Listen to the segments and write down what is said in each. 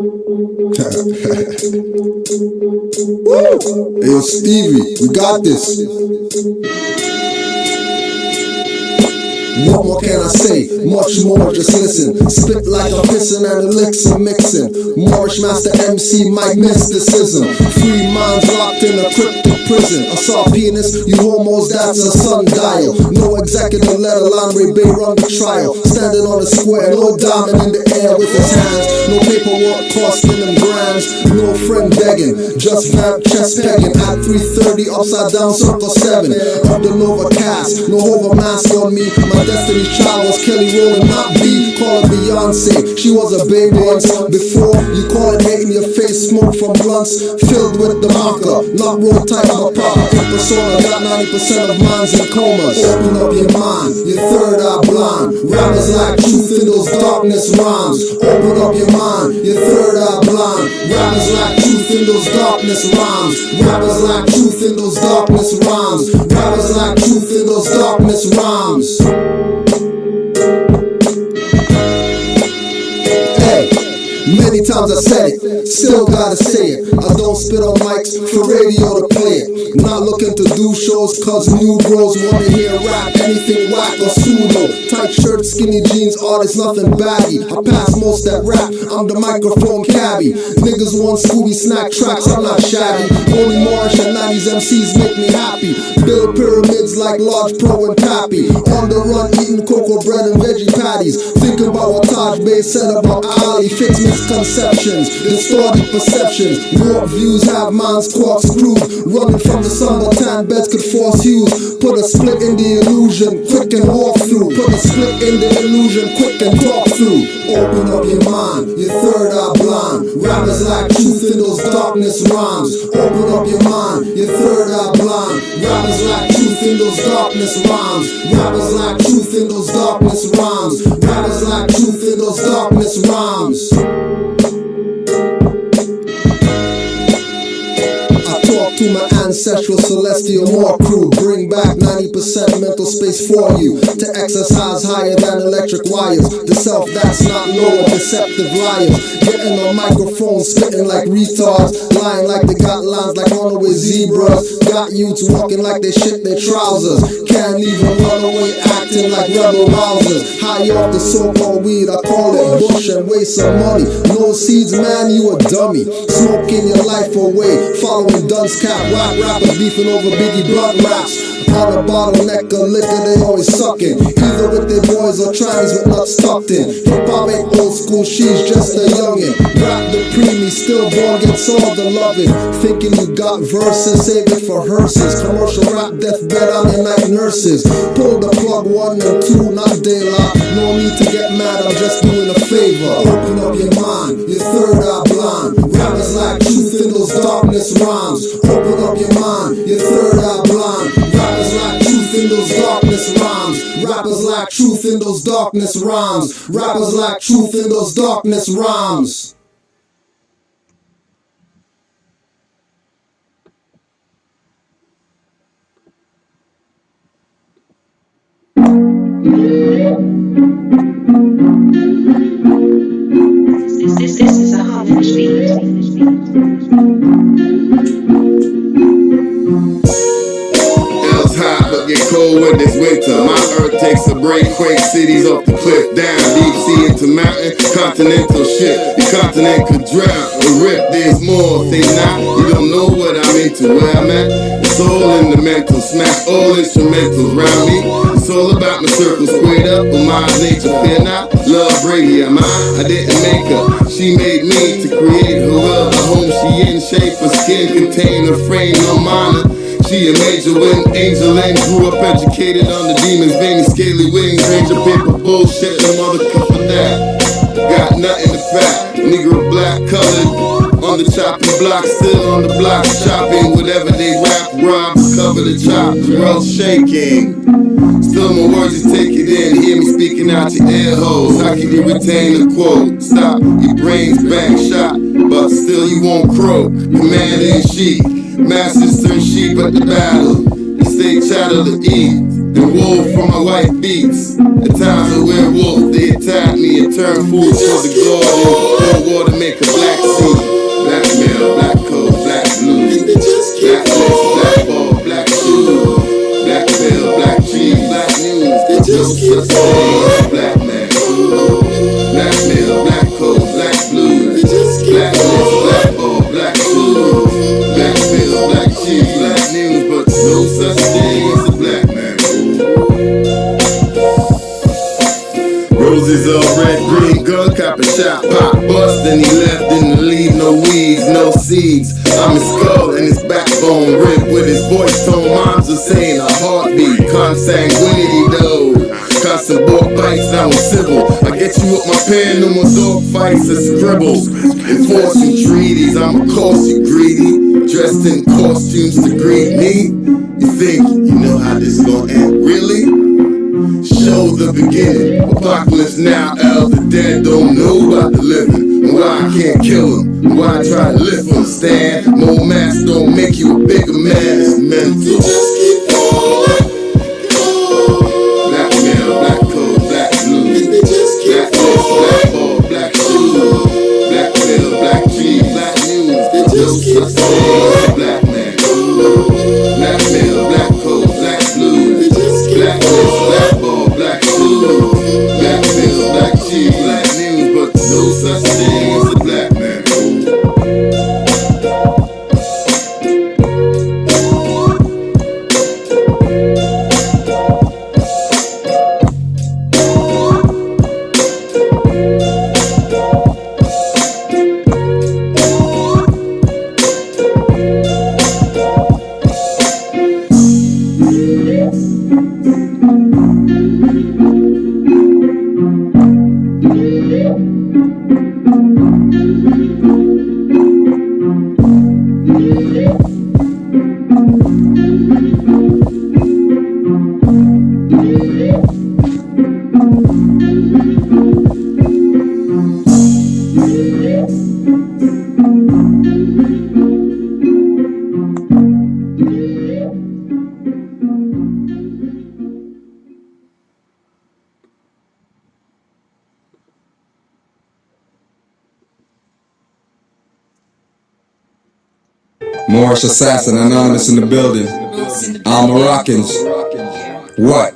Hey, yo, Stevie, we got this. What more can I say? Much more, just listen. Spit like a pissin' and elixir mixing. Moorish master MC Mike mysticism. Free minds locked in a cryptic prison. A soft penis, you homos, that's a sundial. No executive, let alone Ray run the trial. Standing on the square, no diamond in the air with his hands. No paperwork costing them grams. No friend begging, just vamp chest pegging. At 3:30, upside down, circle 7. Up the Nova cast, no hover mask on me. My Destiny's Child was Kelly Rowland, not B. Call her Beyonce, she was a babe once. Before you call it hate in your face, smoke from blunts filled with the marker, not roll type of proper persona. Got 90% of minds in comas. Open up your mind, your third eye blind. Rappers like truth in those darkness rhymes. Open up your mind, your third eye blind. Rappers like truth in those darkness rhymes. Rappers like truth in those darkness rhymes. Rappers like truth in those darkness rhymes. Many times I said it, still gotta say it. I don't spit on mics for radio to play it. Not looking to do shows cause new bros wanna hear rap. Anything whack or pseudo. Tight shirts, skinny jeans, artists, nothing baggy. I pass most that rap, I'm the microphone cabbie. Niggas want Scooby snack tracks, I'm not shabby. Only Moorish and 90s MCs make me happy. Build pyramids like Large Pro and Pappy. On the run eating cocoa bread and veggie patties. Thinking about what Taj Bay said about Ali. Fix misconceptions, distorted perceptions. Warped views have minds corkscrewed. Running from the sun, but tan beds could force hues. Put a split in the illusion, quick and walk through. Put a split in the illusion, quick and talk through. Open up your mind, your third eye blind. Rappers like truth in those darkness rhymes. Open up your mind, your third eye blind. Rappers like truth in those darkness rhymes. Rappers like truth in those darkness rhymes. Rappers like truth in those darkness rhymes. To my ancestral celestial more crew. Bring back 90% mental space for you. To exercise higher than electric wires. The self that's not lower, deceptive liars. Getting on microphones, spitting like retards. Lying like they got lines like runaway zebras. Got youths walking like they shit their trousers. Can't even run away acting like rebel rousers. High off the so-called weed, I call it bush and waste some money. No seeds, man, you a dummy. Smoking your life away, following Dunce Cap. Whack rappers beefing over Biggie Blunt raps. On a bottleneck of liquor they always sucking. Either with their boys or trannies with nuts tucked in. Hip-hop ain't old school, she's just a youngin'. Rap the preemie, stillborn gets all the loving. Thinking you got verses, save it for hearses. Commercial rap, deathbed on your night nurses. Pull the plug 1 and 2, not daylight. No need to get mad, I'm just doing a favor. Open up your mind, your third eye blind. Rappers like truth in those darkness rhymes. Open up your mind, your third eye blind. Rappers like truth in those darkness rhymes. Rappers like truth in those darkness rhymes. Rappers like truth in those darkness rhymes. This is a half-inch beat. It's hot but get cold when it's winter. My earth takes a break, quake cities off the cliff down. Deep sea into mountain, continental shift. Your continent could drown or rip. There's more, think not. You don't know what I'm into, where I'm at. It's all in the mental, smash all instrumentals around me. It's all about my circle squared up with my nature. Fear not, love Brady, am I didn't make her. She made me to create her world. A home she in shape, her skin contain her frame, no minor. She a major wind angel and grew up educated on the demons, veiny scaly wings, ranger paper bullshit, no motherfucker that. Got nothing to pack, nigga black colored. On the chopping block, still on the block, chopping whatever they rap, rob, cover the chop, the world shaking. Still my words, you take it in, hear me speaking out your ear holes. How can you retain a quote? Stop, your brains bang shot, but still you won't croak. Commander in chief, masters turn sheep at the battle. They say chattel to eat. and wool from my white beats. At times a werewolf, they attack me and turn food for the garden. Pour water, make a black sea. Black male, black coat, black blue. Black flesh, black ball, black shoes. Black veil, black cheese, black news. There's no such thing as a black man. Black male, black coat, black blue. Black flesh, black ball, black shoes. Black veil, black cheese, black news. But no such thing as a black man. Roses all red, green, gun, cop and shot, pop, bust, then he left, didn't leave no weeds, no seeds. I'm his skull and his backbone ripped with his voice tone. Moms are saying a heartbeat, consanguinity though. Constant bork bites, now I'm civil. I get you with my pen, no more dog fights or scribbles. Enforcing treaties, I'm of course you greedy. Dressed in costumes to greet me. You think you know how this gon' end, really? Show the beginning. Apocalypse now, the dead don't know about the living. And why I can't kill them, and why I try to lift them. Stand, more mass don't make you a bigger man. It's mental. You just keep falling. Black male, black coat, black blue. Black flesh, black ball, black shoes. Black veil, black cheese, black news. There's no such thing as a black man. Black male, black coat, black blue. Black flesh, black ball, black shoes. Black veil, black cheese, black news. But no such thing as a black man. Moorish assassin, anonymous in the building. All Moroccans. What?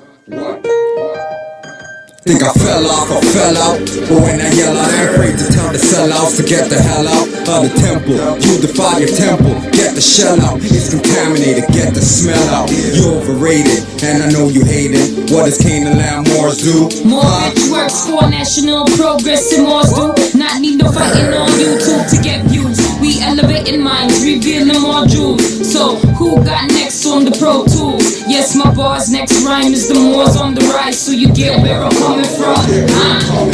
Think I fell off or fell out, but when I yell out, I'm afraid to tell the sellouts to get the hell out of the temple. You defy your temple, get the shell out. It's contaminated, get the smell out. You're overrated, and I know you hate it. What does Canaanland Moors do? More rich works for national progress and Moors do. Not need no fighting on YouTube to get views. We elevating minds, revealing more jewels. So who got next on the Pro Tools? Yes, my bar's next rhyme is the Moors on the rise, so you get where I'm coming from.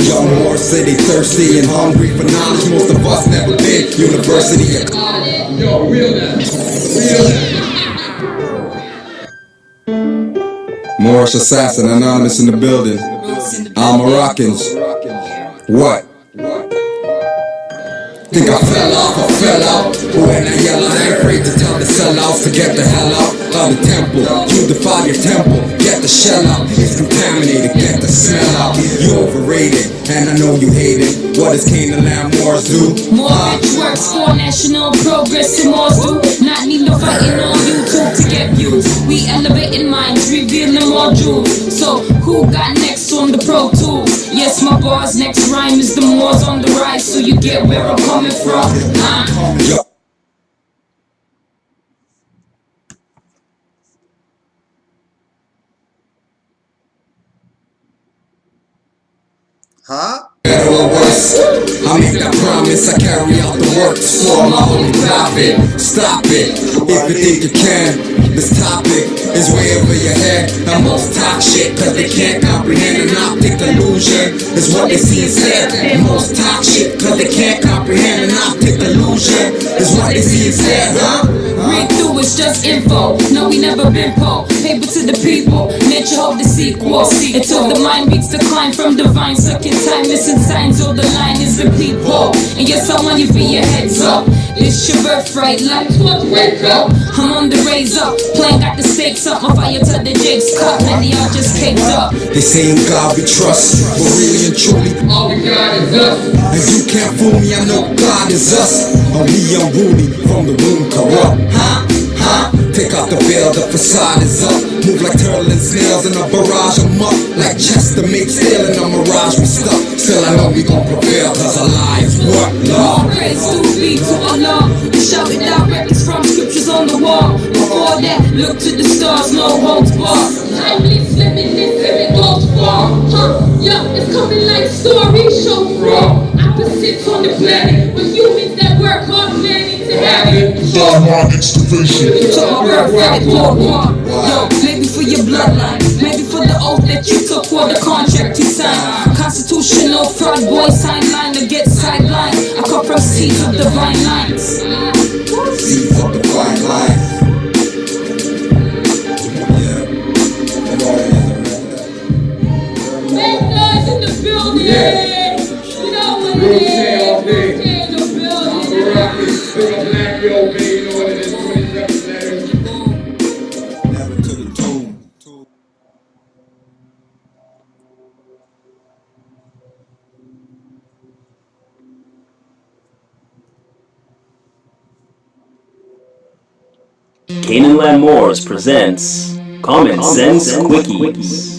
Young Moors say they thirsty and hungry for knowledge. Most of us never been university or college. Yo, real that. Moorish assassin, anonymous in the building. All Moroccans. What? Think I fell off or fell out, but when I yell out, I'm afraid to tell the sellouts to get the hell out of the temple. You defy your temple, get the shell out. It's contaminated, get the smell out. You're overrated, and I know you hate it. What does Canaanland Moors do? More rich works for national progress and Moors do. Not need no fighting on YouTube to get views. We elevating minds, revealing more jewels. So who got next on the Pro Tools? Yes, my bar's next rhyme is the Moors on the rise, so you get where I'm coming from. Better or worse, I make that promise, I carry out the works for my holy prophet. Stop it, if you think you can. This topic is way over your head. And most talk shit cause they can't comprehend. An optic illusion is what they see instead. And most talk shit cause they can't comprehend. An optic illusion is what they see instead, huh? Read through, it's just info. No, we never been po. Paper to the people, nature of the sequel. Until the mind beats the climb from divine circuit time. Missing signs, all the line is the people. And yes, I want you for your heads up. This your birthright, life's what wake up. I'm on the raise up, playing got the stakes up. My fire to the jigs cut, many are just caked up. They say in God we trust, but really and truly, all we got is us. And you can't fool me, I know God is us. And we unruly, from the womb corrupt. Take off the veil, the facade is up. Move like turtle and snails in a barrage. I'm up like chest to make steel in a mirage. We stuck, still I know we gon' prevail. Cause a lie is what? All praise do be to Allah. We shouting out records from scriptures on the wall. Before that, look to the stars, no holds barred. Timely slipping, this it goes far. Yeah, it's coming like stories show raw. Opposites on the planet, but humans that work hard planning to have it. Dogma excavation. So my birthright, dogma. Yo, maybe for your bloodline, maybe for the oath that you took or the contract you signed. Constitutional fraud, boy, sign line to get sidelined. I come from seeds of divine lines. Seeds of divine life. Make noise in the building. You know what it is. In the building. Never to the tomb. Canaanland Moors presents Common Sense Quickies.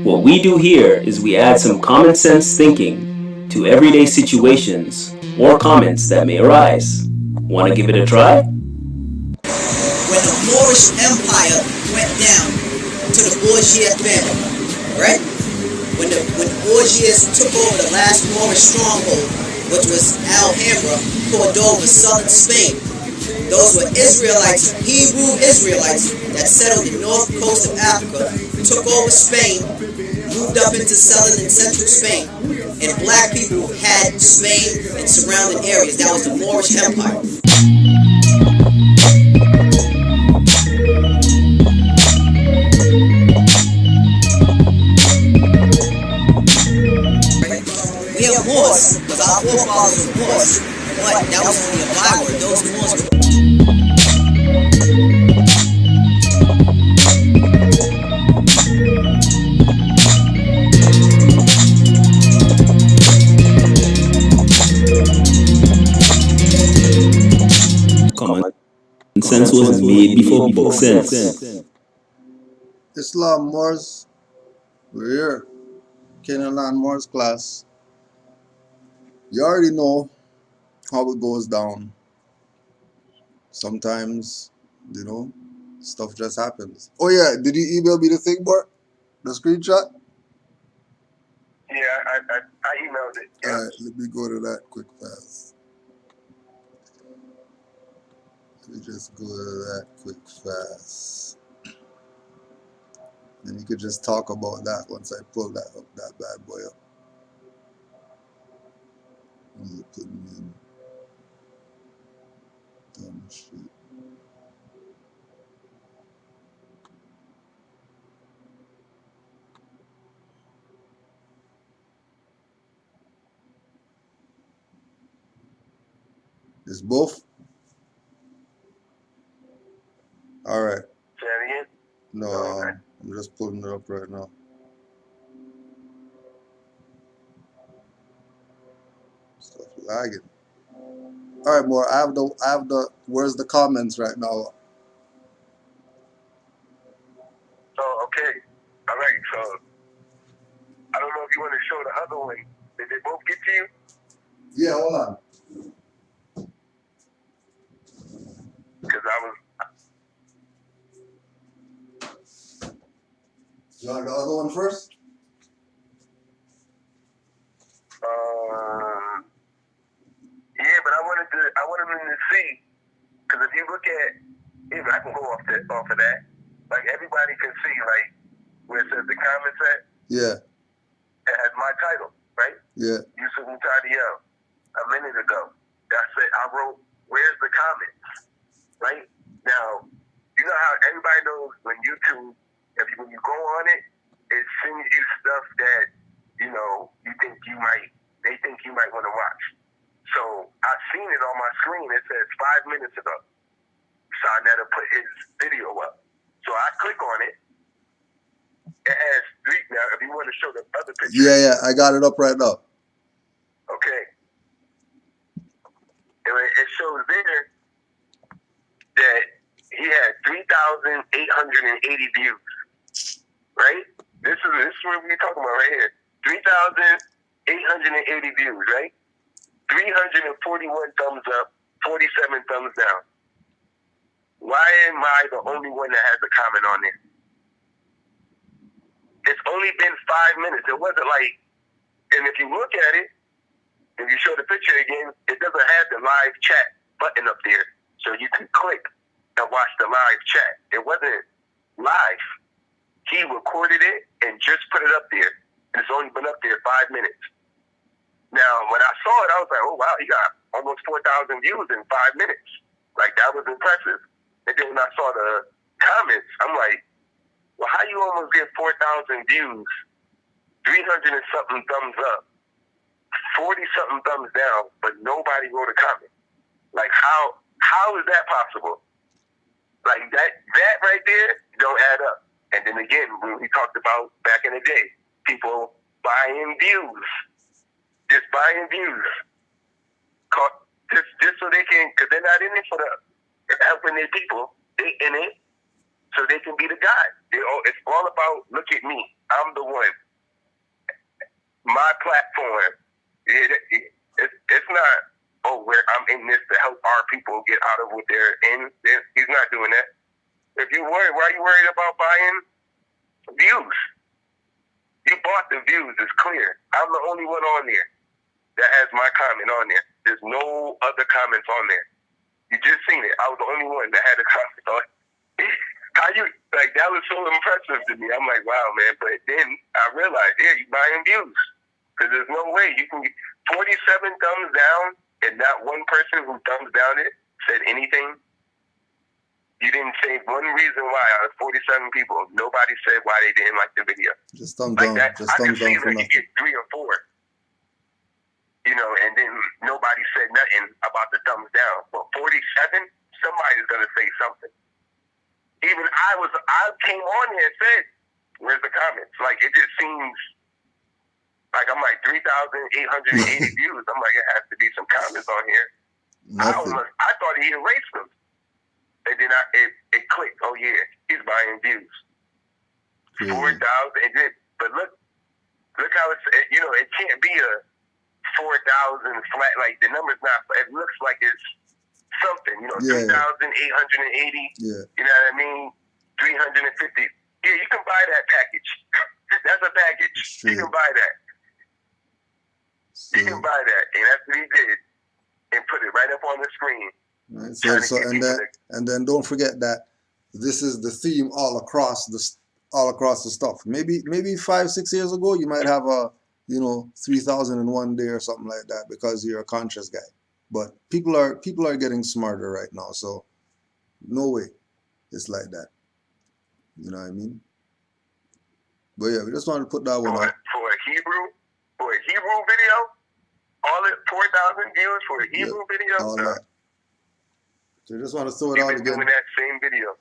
What we do here is we add some common sense thinking to everyday situations or comments that may arise. Want to give it a try? When the Moorish Empire went down to the Borgia family, right? When the Borgias took over the last Moorish stronghold, which was Alhambra, Cordova, southern Spain. Those were Israelites, Hebrew Israelites that settled the north coast of Africa, took over Spain, moved up into southern and central Spain, and black people had Spain and surrounding areas. That was the Moorish Empire. We have Moors, because our forefathers were Moors, but that was only a byword. Those Moors were Common sense was made before book sense. Islam Moors, we're here. Canaanland Moors class. You already know how it goes down. Sometimes, stuff just happens. Oh yeah, did you email me the thing, Bart? The screenshot? Yeah, I emailed it. Yeah. Alright, let me go to that quick fast. Let me just go to that quick fast. Then you could just talk about that once I pull that up, that bad boy up. I'm putting in dumb shit. It's both? Alright. Say that again? No, Okay. I'm just pulling it up right now. Stuff lagging. Alright, more. I have the where's the comments right now? Oh, okay. All right. So I don't know if you want to show the other one. Did they both get to you? Yeah, hold on. Because I was. You want the other one first? Yeah, but I wanted them to see, because if you look at, even I can go off of that, like everybody can see, like where it says the comments at. Yeah. It has my title, right? Yeah. Yusuf Mutadiel. A minute ago, I wrote, "Where's the comments?" right? Now, you know how everybody knows when YouTube, when you go on it, it sends you stuff that, you know, they think you might want to watch. So I seen it on my screen. It says 5 minutes ago. Sarnetta put his video up. So I click on it. It has three. Now, if you want to show the other picture. Yeah, I got it up right now. Okay. And it shows there that he had 3,880 views. Right? This is what we're talking about right here. 3,880 views, right? 341 thumbs up, 47 thumbs down. Why am I the only one that has a comment on there? It's only been 5 minutes. It wasn't like, and if you look at it, if you show the picture again, it doesn't have the live chat button up there. So you can click and watch the live chat. It wasn't live. He recorded it and just put it up there. It's only been up there 5 minutes. Now, when I saw it, I was like, oh, wow, he got almost 4,000 views in 5 minutes. Like, that was impressive. And then when I saw the comments, I'm like, well, how you almost get 4,000 views, 300 and something thumbs up, 40 something thumbs down, but nobody wrote a comment? Like, how is that possible? Like, that right there don't add up. And then again, when we talked about back in the day, people buying views, just buying views, just so they can, because they're not in it for the helping their people, they in it so they can be the guy. It's all about, look at me, I'm the one, my platform. It's not, where I'm in this to help our people get out of what they're in. He's not doing that. If you worry, why are you worried about buying views? You bought the views, it's clear. I'm the only one on there that has my comment on there. There's no other comments on there. You just seen it. I was the only one that had a comment on it. How you, like, that was so impressive to me. I'm like, wow, man. But then I realized, yeah, you're buying views. Because there's no way you can get 47 thumbs down and not one person who thumbs down it said anything. You didn't say one reason why out of 47 people. Nobody said why they didn't like the video. Just thumbs like down. That, just I thumbs could see down for like you nothing. get 3 or 4. You know, and then nobody said nothing about the thumbs down. But 47, somebody's gonna say something. Even I came on here and said, "Where's the comments?" Like, it just seems like I'm like 3,880 views. I'm like, it has to be some comments on here. Nothing. I thought he erased them. And then it clicked. Oh yeah, he's buying views. 4,000. But look how it's. It can't be a 4,000 flat. Like, the number's not. It looks like it's something. 3,880. Yeah. You know what I mean? 350. Yeah, you can buy that package. That's a package. Straight. You can buy that. So, you can buy that, and that's what he did, and put it right up on the screen. right. So and then don't forget that this is the theme all across the stuff. Maybe 5-6 years ago you might have a 3,001 day or something like that because you're a conscious guy. But people are getting smarter right now, so no way it's like that. You know what I mean? But yeah, we just wanted to put that one out. For a Hebrew video, all it 4,000 views for a Hebrew video. All that. So just want to throw it out again. Doing that same video.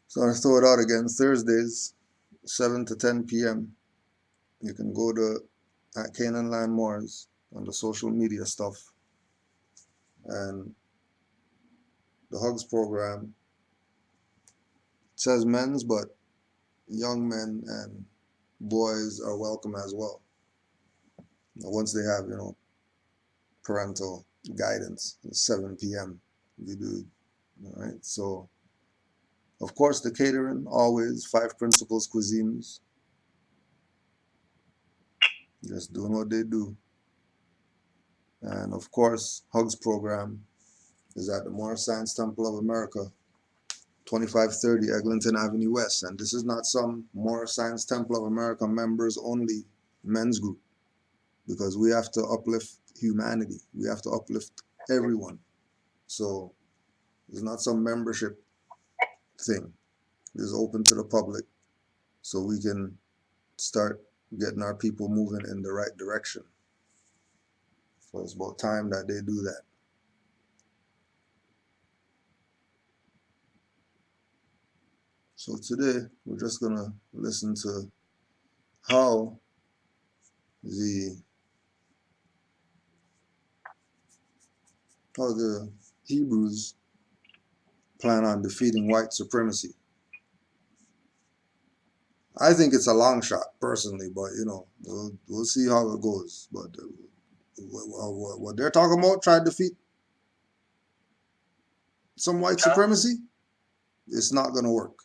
So I want to throw it out again. Thursdays, 7 to 10 p.m. You can go to at Canaanland Moors on the social media stuff, and the Hugs program. It says men's, but young men and boys are welcome as well. Once they have parental guidance, 7 p.m. we do. All right, so of course the catering, always 5 principles cuisines, just doing what they do. And of course Hugs program is at the Moorish Science Temple of America, 2530 Eglinton Avenue West. And this is not some Moorish Science Temple of America members only men's group, because we have to uplift humanity, we have to uplift everyone. So It's not some membership thing. It's open to the public, so we can start getting our people moving in the right direction. So it's about time that they do that. So today we're just gonna listen to how the Hebrews plan on defeating white supremacy. I think it's a long shot, personally, but we'll see how it goes. But what they're talking about, try to defeat some white supremacy, it's not gonna work.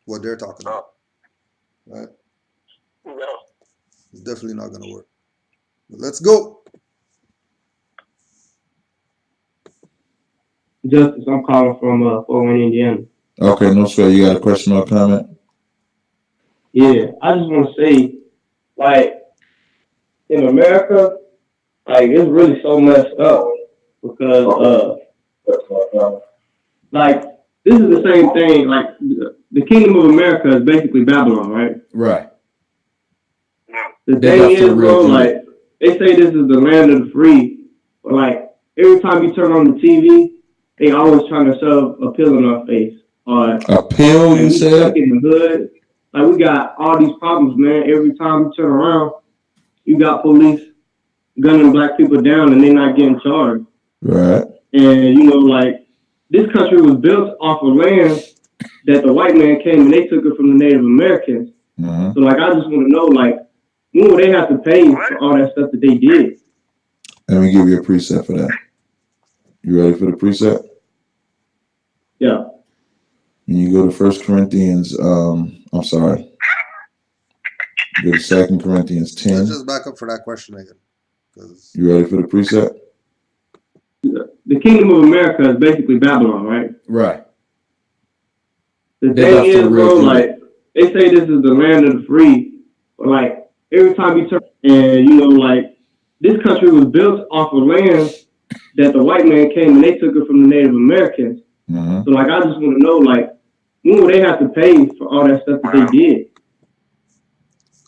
What they're talking about, right? No. It's definitely not gonna work. But let's go. Justice, I'm calling from Fort Wayne, Indiana. Okay, no sweat. You got a question or comment? Yeah, I just want to say, like, in America, like, it's really so messed up because, like, this is the same thing. Like, the kingdom of America is basically Babylon, right? Right. The thing is, bro, like, they say this is the land of the free, but, like, every time you turn on the TV, they always trying to shove a pill in our face. A pill, you said? Stuck in the hood. Like, we got all these problems, man. Every time you turn around, you got police gunning black people down and they're not getting charged. Right. And, like, this country was built off of land that the white man came and they took it from the Native Americans. Mm-hmm. So, like, I just want to know, like, when will they have to pay for all that stuff that they did? Let me give you a preset for that. You ready for the preset? Yeah. When you go to 1 Corinthians, I'm sorry. You go to 2 Corinthians 10. Let's just back up for that question again. You ready for the preset? The kingdom of America is basically Babylon, right? Right. The thing is, bro, like, they say this is the land of the free, but, like, every time you turn, and, like, this country was built off of land that the white man came and they took it from the Native Americans. Mm-hmm. So, like, I just want to know, like, when will they have to pay for all that stuff that they did?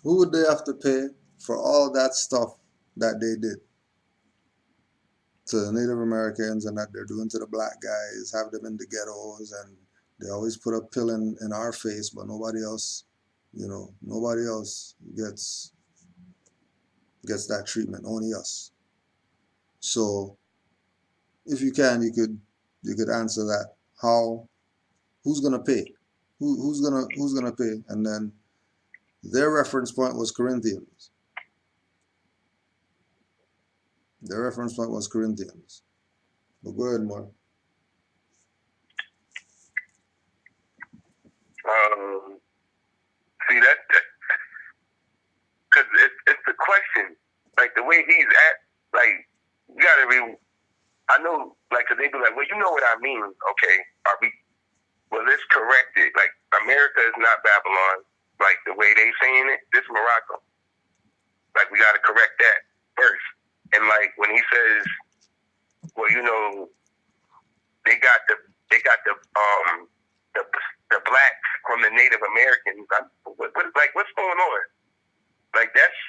Who would they have to pay for all that stuff that they did to the Native Americans and that they're doing to the black guys, have them in the ghettos, and they always put a pill in our face, but nobody else, nobody else gets that treatment, only us. So if you can, you could answer that. Who's gonna pay? Who's gonna pay? And then their reference point was Corinthians. Their reference point was Corinthians. But go ahead, Mark. See that? Because it's the question. Like the way he's at, like you gotta be. I know, like, cause they be like, well, you know what I mean? Okay, are we? Well, let's correct it. Like America is not Babylon. Like the way they saying it, this Morocco. Like we gotta correct that first. And like when he says, well, they got the blacks from the Native Americans. What's going on? Like that's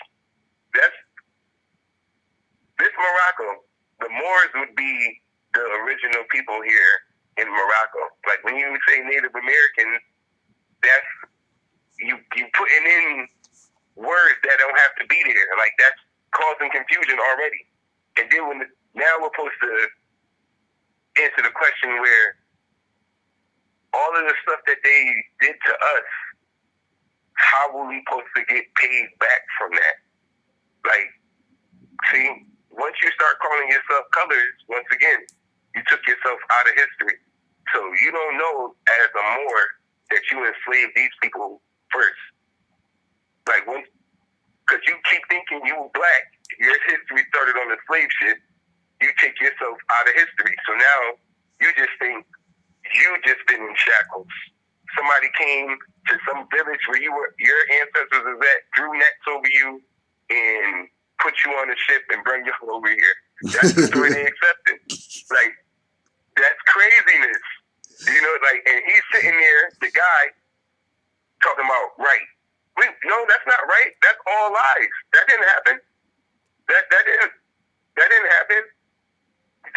this Morocco. The Moors would be the original people here in Morocco. Like when you say Native Americans, that's you putting in words that don't have to be there. Like that's causing confusion already. And then now we're supposed to answer the question where all of the stuff that they did to us, how were we supposed to get paid back from that? Like, see, once you start calling yourself colors, once again, you took yourself out of history. So you don't know as a Moor that you enslaved these people first. Like, because you keep thinking you were black, your history started on the slave ship, you take yourself out of history. So now you just think you just been in shackles. Somebody came to some village where your ancestors is at, drew nets over you, and put you on a ship and bring you over here. That's the story they accepted. Like, that's craziness.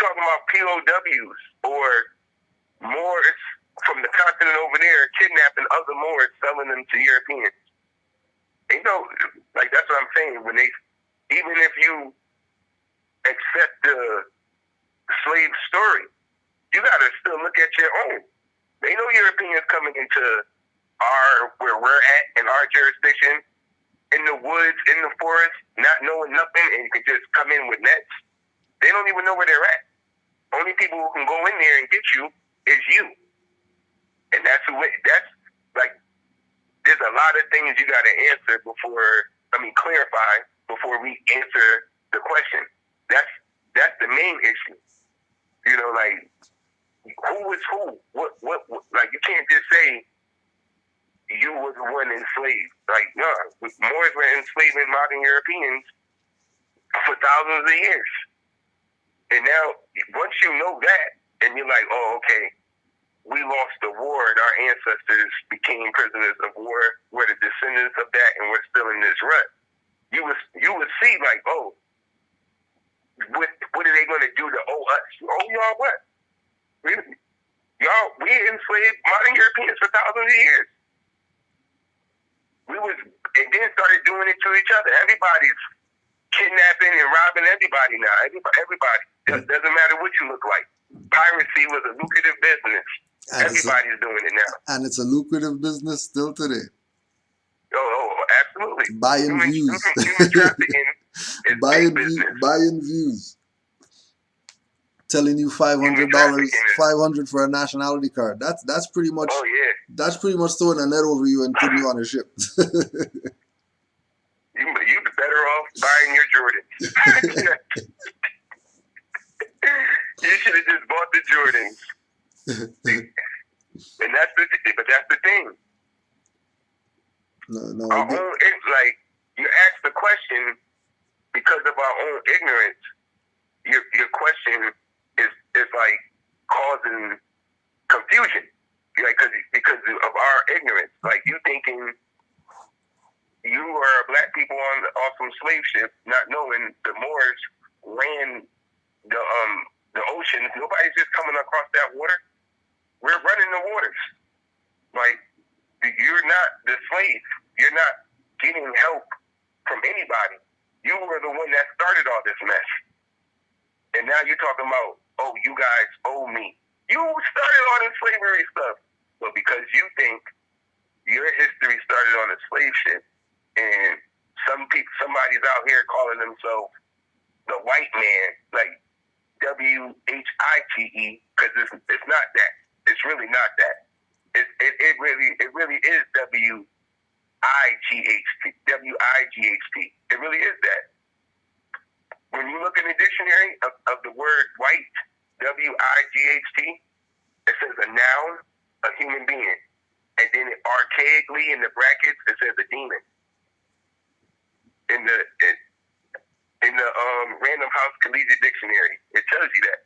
talking about POWs or Moors from the continent over there kidnapping other Moors, selling them to Europeans. And, like that's what I'm saying. When even if you accept the slave story, you gotta still look at your own. They know Europeans coming into where we're at in our jurisdiction, in the woods, in the forest, not knowing nothing, and you can just come in with nets. They don't even know where they're at. Only people who can go in there and get you is you. And that's like, there's a lot of things you got to answer clarify before we answer the question. That's the main issue. Like, who is who? What, like, you can't just say you were the one enslaved. Like, no, Moors were enslaving modern Europeans for thousands of years. And now, once you know that, and you're like, oh, okay, we lost the war and our ancestors became prisoners of war, we're the descendants of that, and we're still in this rut. You would see, like, oh, what are they going to do to owe us? Oh, y'all what? We enslaved modern Europeans for thousands of years. And then started doing it to each other. Everybody's kidnapping and robbing everybody now. Everybody. Doesn't matter what you look like. Piracy was a lucrative business. And everybody's doing it now. And it's a lucrative business still today. Oh, absolutely. Buying views. Human trafficking is buying views. Telling you $500 for a nationality card. That's pretty much. Oh yeah. That's pretty much throwing a net over you and putting you on a ship. You'd be better off buying your Jordans. You should have just bought the Jordans. And that's the thing. No. Our own, like, you ask the question because of our own ignorance. Your question is like causing confusion, like because of our ignorance. Like, you thinking you are black people on some slave ship, not knowing the Moors ran the oceans. Nobody's just coming across that water. We're running the waters. Like, you're not the slave. You're not getting help from anybody. You were the one that started all this mess. And now you're talking about, oh, you guys owe me. You started all this slavery stuff. But because you think your history started on a slave ship, and somebody's out here calling themselves the white man, like WHITE, because it's not that. It's really not that. It really is WIGHT. It really is that. When you look in the dictionary of the word white, WIGHT, it says a noun, a human being. And then archaically in the brackets, it says a demon. In the Random House Collegiate Dictionary, it tells you that.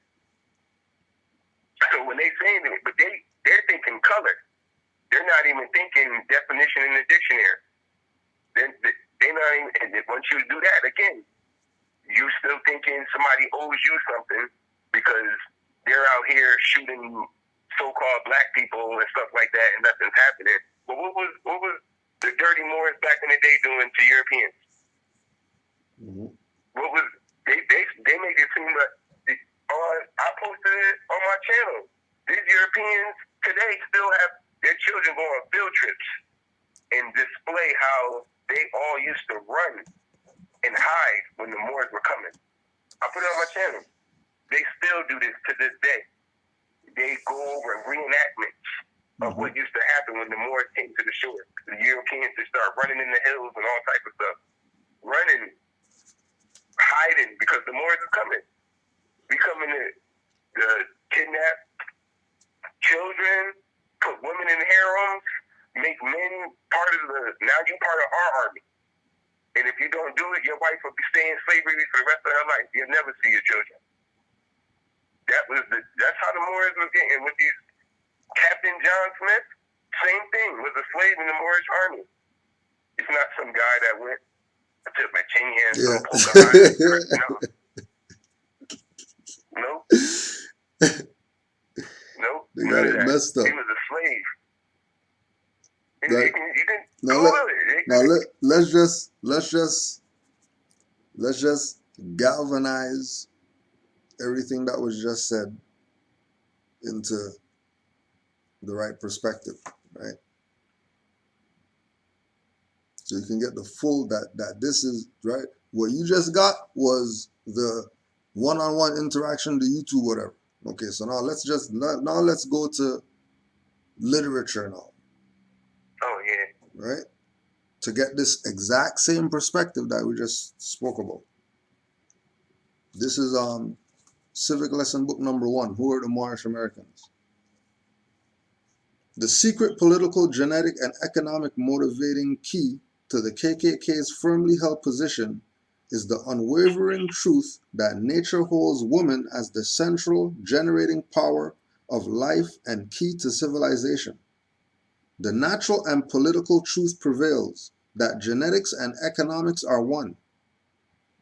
So when they saying it, but they're thinking color. They're not even thinking definition in the dictionary. They're not even, and once you do that, again, you still thinking somebody owes you something because they're out here shooting so-called black people and stuff like that, and nothing's happening. But what was the dirty Moors back in the day doing to Europeans? Mm-hmm. What was they make it seem like I posted it on my channel. These Europeans today still have their children go on field trips and display how they all used to run and hide when the Moors were coming. I put it on my channel. They still do this to this day. They go over reenactments of what used to happen when the Moors came to the shore. The Europeans just start running in the hills and all type of stuff. Running, hiding, because the Moors are coming. We coming to kidnap children, put women in harems, make men now you part of our army. And if you don't do it, your wife will be staying in slavery for the rest of her life. You'll never see your children. That's how the Moors was getting with these. Captain John Smith, same thing, was a slave in the Moorish army. It's not some guy that went, I took my chain hands and Pocahontas. No. No. No. They got it messed up. He was a slave. Right. You can Now let's just galvanize everything that was just said into the right perspective, right? So you can get the full that this is right. What you just got was the one-on-one interaction, the YouTube, whatever. Okay, so now let's go to literature now. Oh yeah. Right? To get this exact same perspective that we just spoke about. This is Civic Lesson Book number 1. Who are the Moorish Americans? The secret political, genetic, and economic motivating key to the KKK's firmly held position is the unwavering truth that nature holds woman as the central generating power of life and key to civilization. The natural and political truth prevails that genetics and economics are one.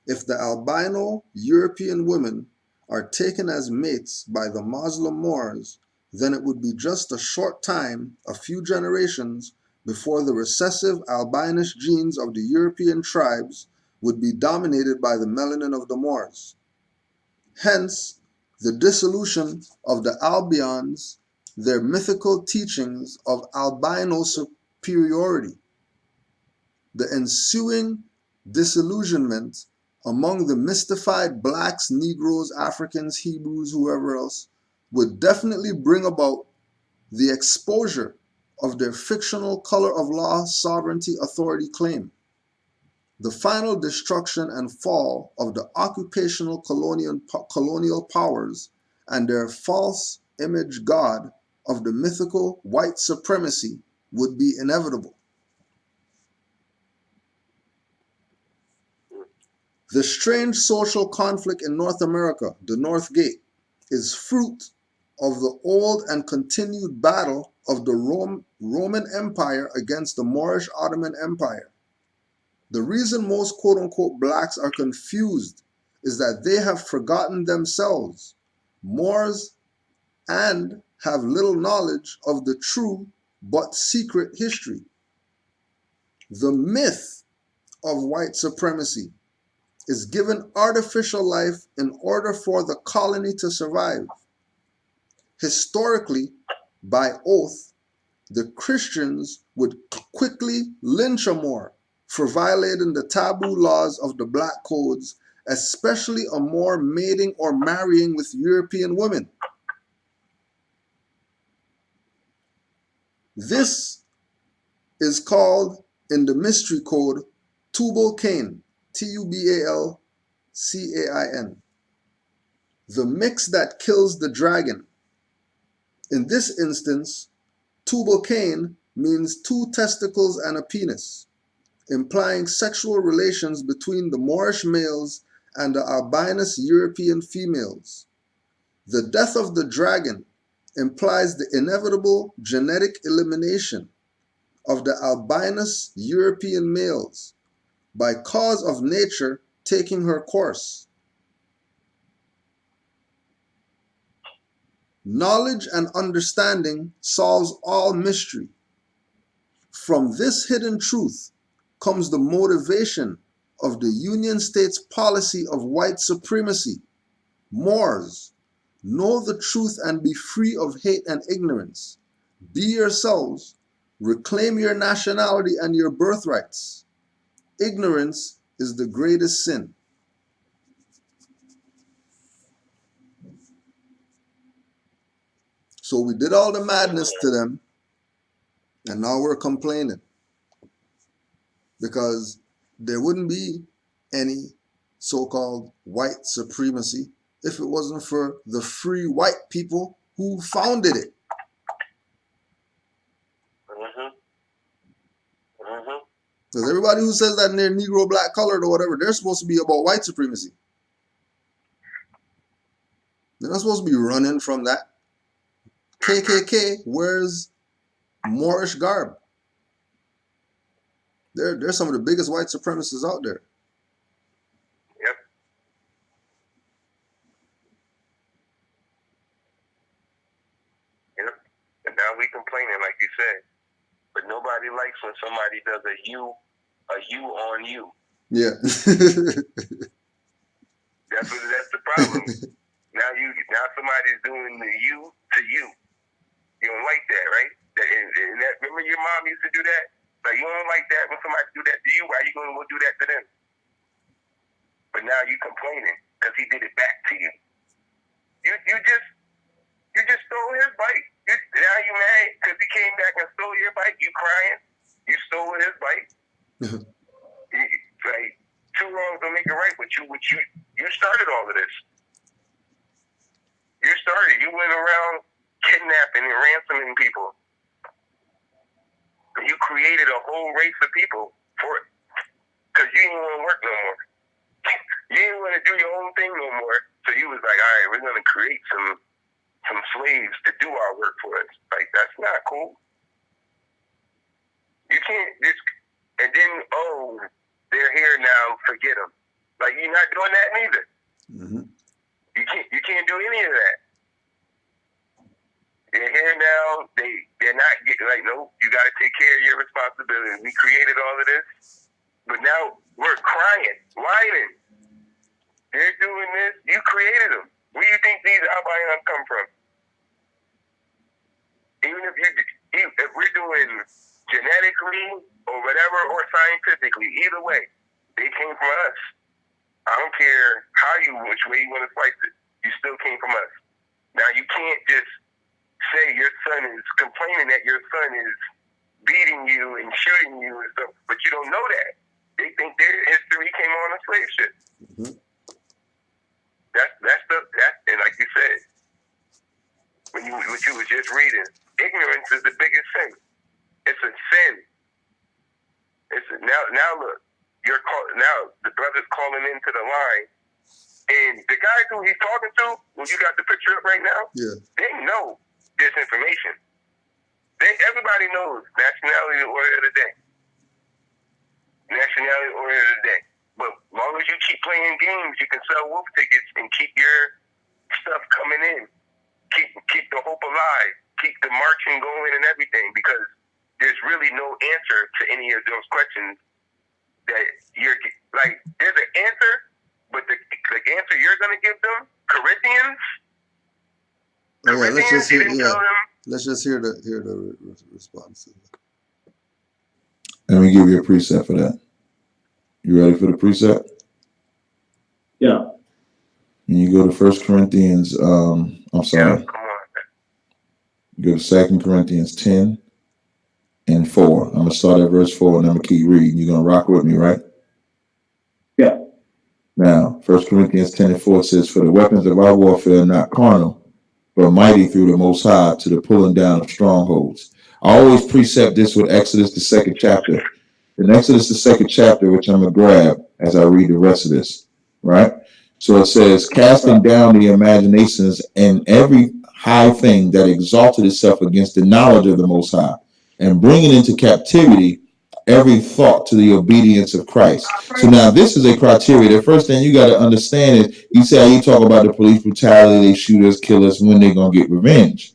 If the albino European women are taken as mates by the Muslim Moors, then it would be just a short time, a few generations, before the recessive albinous genes of the European tribes would be dominated by the melanin of the Moors. Hence, the dissolution of the Albions, their mythical teachings of albino superiority, the ensuing disillusionment among the mystified blacks, Negroes, Africans, Hebrews, whoever else, would definitely bring about the exposure of their fictional color of law sovereignty authority claim, the final destruction and fall of the occupational colonial powers and their false image god of the mythical white supremacy would be inevitable. The strange social conflict in North America, the North Gate, is fruit of the old and continued battle of the Roman Empire against the Moorish Ottoman Empire. The reason most quote-unquote blacks are confused is that they have forgotten themselves, Moors, and have little knowledge of the true but secret history. The myth of white supremacy is given artificial life in order for the colony to survive. Historically, by oath, the Christians would quickly lynch a Moor for violating the taboo laws of the black codes, especially a Moor mating or marrying with European women. This is called in the mystery code Tubal Cain, Tubalcain, the mix that kills the dragon. In this instance, Tubal Cain means 2 testicles and a penis, implying sexual relations between the Moorish males and the albinous European females. The death of the dragon implies the inevitable genetic elimination of the albinous European males by cause of nature taking her course. Knowledge and understanding solves all mystery. From this hidden truth comes the motivation of the Union States policy of white supremacy. Moors, know the truth and be free of hate and ignorance. Be yourselves, reclaim your nationality and your birthrights. Ignorance is the greatest sin. So we did all the madness to them, and now we're complaining because there wouldn't be any so-called white supremacy if it wasn't for the free white people who founded it. Because everybody who says that they're Negro, black, colored, or whatever, they're supposed to be about white supremacy. They're not supposed to be running from that. KKK wears Moorish garb. They're some of the biggest white supremacists out there. Yep. we complaining, like you said. But nobody likes when somebody does a you on you. Yeah. That's the problem. Now somebody's doing the you to you. You don't like that, right? And that, remember your mom used to do that? Like, you don't like that when somebody do that to you. Why you gonna go do that to them? But now you complaining because he did it back to you. You just stole his bike. Now you mad because he came back and stole your bike. You crying. You stole his bike. Like, two wrongs don't make it right. But you started all of this. You started. You went around kidnapping and ransoming people. You created a whole race of people for it. Because you didn't want to work no more. You didn't want to do your own thing no more. So you was like, all right, we're going to create some slaves to do our work for us. Like, that's not cool. You can't just, and then, oh, they're here now, forget them. Like, you're not doing that neither. Mm-hmm. You can't do any of that. They're here now. They're not getting, like, nope, you got to take care of your responsibilities. We created all of this, but now we're crying, whining. They're doing this. You created them. Where do you think these albions come from? Even if we're doing genetically or whatever, or scientifically, either way, they came from us. I don't care which way you want to slice it. You still came from us. Now you can't just say your son is complaining that your son is beating you and shooting you and stuff, but you don't know that. They think their history came on a slave ship. Mm-hmm. And like you said, what you was just reading, ignorance is the biggest sin. It's a sin. Now look, now the brother's calling into the line, and the guys who he's talking to, who you got the picture up right now, yeah, they know this information. Everybody knows nationality order of the day. Nationality order of the day. But as long as you keep playing games, you can sell wolf tickets and keep your stuff coming in. Keep the hope alive. Keep the marching going and everything, because there's really no answer to any of those questions that you're like. There's an answer, but the answer you're going to give them, Corinthians. Oh, yeah, let's just hear. Tell them, let's just hear the response. Let me give you a preset for that. You ready for the preset? Yeah. When you go to 1 Corinthians, I'm sorry. Yeah, come on. Go to 2 Corinthians 10 and 4. I'm going to start at verse 4 and I'm going to keep reading. You're going to rock with me, right? Yeah. Now, 1 Corinthians 10 and 4 says, "For the weapons of our warfare are not carnal, but mighty through the Most High to the pulling down of strongholds." I always precept this with Exodus, the 2nd chapter. In Exodus, the 2nd chapter, which I'm going to grab as I read the rest of this, right? So it says, "Casting down the imaginations and every high thing that exalted itself against the knowledge of the Most High, and bringing into captivity every thought to the obedience of Christ." So now this is a criteria. The first thing you got to understand is, you say how you talk about the police brutality, they shoot us, kill us, when they going to get revenge.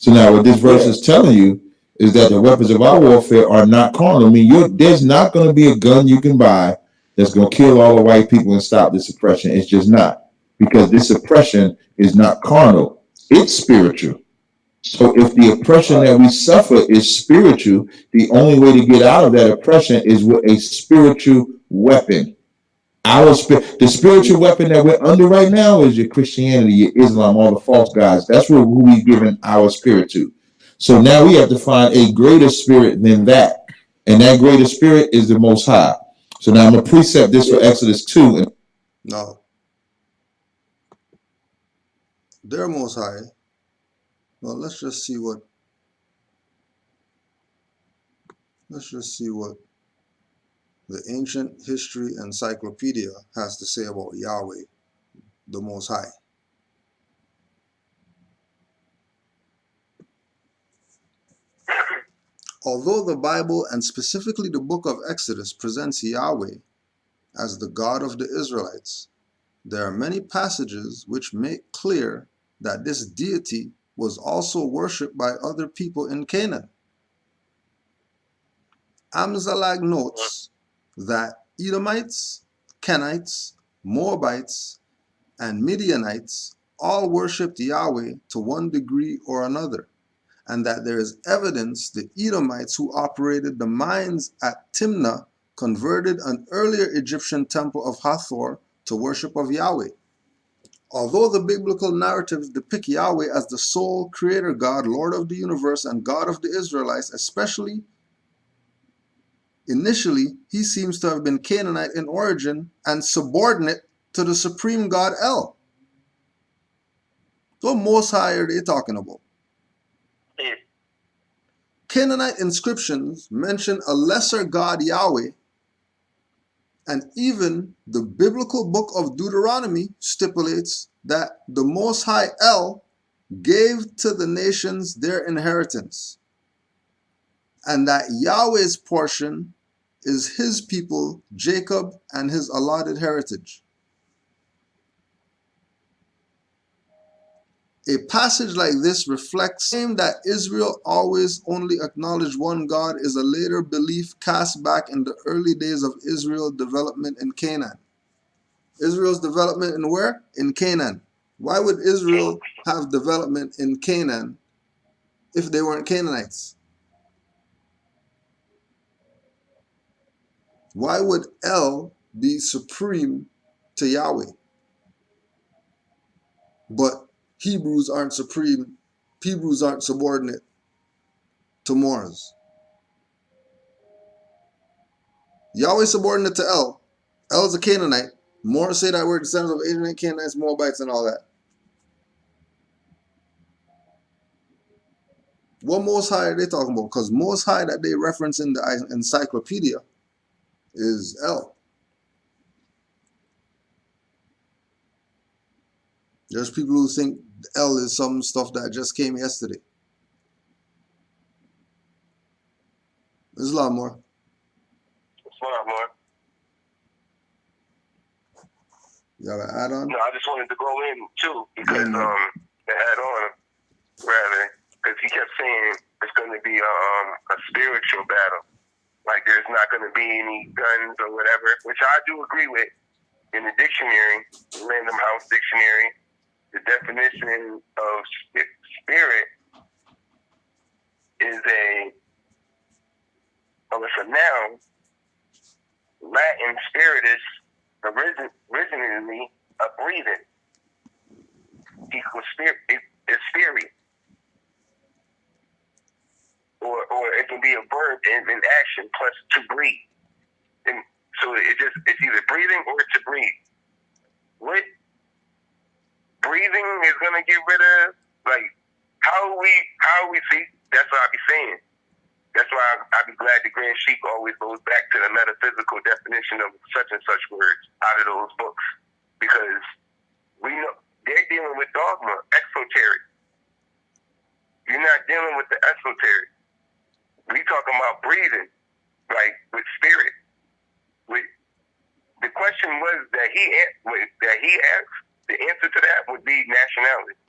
So now what this verse is telling you is that the weapons of our warfare are not carnal. I mean, there's not going to be a gun you can buy that's going to kill all the white people and stop this oppression. It's just not. Because this oppression is not carnal. It's spiritual. So if the oppression that we suffer is spiritual, the only way to get out of that oppression is with a spiritual weapon. The spiritual weapon that we're under right now is your Christianity, your Islam, all the false gods. That's who we've given our spirit to. So now we have to find a greater spirit than that. And that greater spirit is the Most High. So now I'm going to precept this for Exodus 2. No. They're Most High. Well, let's just see what the Ancient History Encyclopedia has to say about Yahweh, the Most High. Although the Bible, and specifically the book of Exodus, presents Yahweh as the God of the Israelites, there are many passages which make clear that this deity was also worshipped by other people in Canaan. Amzalag notes that Edomites, Kenites, Moabites, and Midianites all worshipped Yahweh to one degree or another, and that there is evidence the Edomites who operated the mines at Timnah converted an earlier Egyptian temple of Hathor to worship of Yahweh. Although the biblical narratives depict Yahweh as the sole creator God, Lord of the universe, and God of the Israelites, especially initially, he seems to have been Canaanite in origin and subordinate to the supreme God El. What Most High are they talking about? Canaanite inscriptions mention a lesser god Yahweh, and even the biblical book of Deuteronomy stipulates that the Most High El gave to the nations their inheritance, and that Yahweh's portion is his people, Jacob, and his allotted heritage. A passage like this reflects the claim that Israel always only acknowledged one God is a later belief cast back in the early days of Israel's development in Canaan. Israel's development in where? In Canaan. Why would Israel have development in Canaan if they weren't Canaanites? Why would El be supreme to Yahweh? But Hebrews aren't supreme. Hebrews aren't subordinate to Moors. Yahweh subordinate to El. El is a Canaanite. Moors say that we're descendants of Abraham, Canaanites, Moabites, and all that. What Most High are they talking about? Because Most High that they reference in the encyclopedia is El. There's people who think El is some stuff that just came yesterday. There's a lot more. It's a lot more. You got to add on? No, I just wanted to go in too because to add on rather because he kept saying it's going to be a spiritual battle. Like there's not going to be any guns or whatever, which I do agree with. In the dictionary, Random House Dictionary, the definition of spirit is it's a noun. Latin spiritus, originally a breathing, equals spirit, is spirit. Or it can be a verb in action plus to breathe. And so it's either breathing or to breathe. What breathing is gonna get rid of, like how we see, that's what I be saying. That's why I be glad the Grand Sheik always goes back to the metaphysical definition of such and such words out of those books. Because we know they're dealing with dogma, exoteric. You're not dealing with the esoteric. We talking about breathing, like with spirit. With the question was that he asked, the answer to that would be nationality.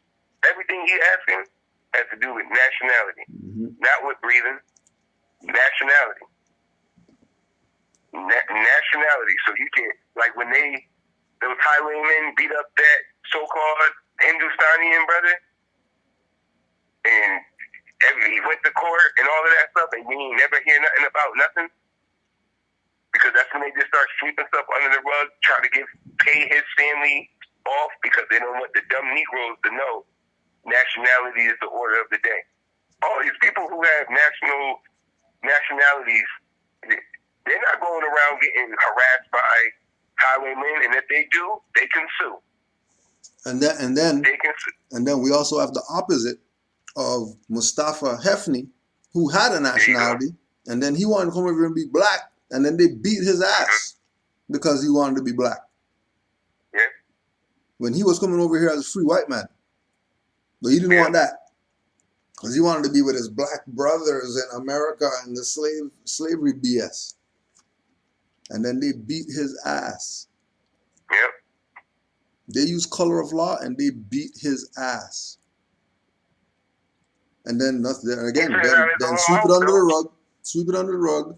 Everything he asking has to do with nationality, not with breathing. Nationality. Nationality. So you can, like when those highwaymen beat up that so-called Hindustanian brother, and he went to court and all of that stuff, and you ain't never hear nothing about nothing, because that's when they just start sweeping stuff under the rug, try to pay his family off because they don't want the dumb Negroes to know nationality is the order of the day. All these people who have nationalities, they're not going around getting harassed by highwaymen, and if they do, they can sue. And then we also have the opposite of Mustafa Hefni, who had a nationality, and then he wanted to come over here and be black, and then they beat his ass because he wanted to be black. Yeah. When he was coming over here as a free white man, but he didn't want that. Because he wanted to be with his black brothers in America and the slavery BS. And then they beat his ass. Yep. They used color of law and they beat his ass. And then nothing again. He said out his Then own sweep it mouth, under the though. rug. Sweep it under the rug.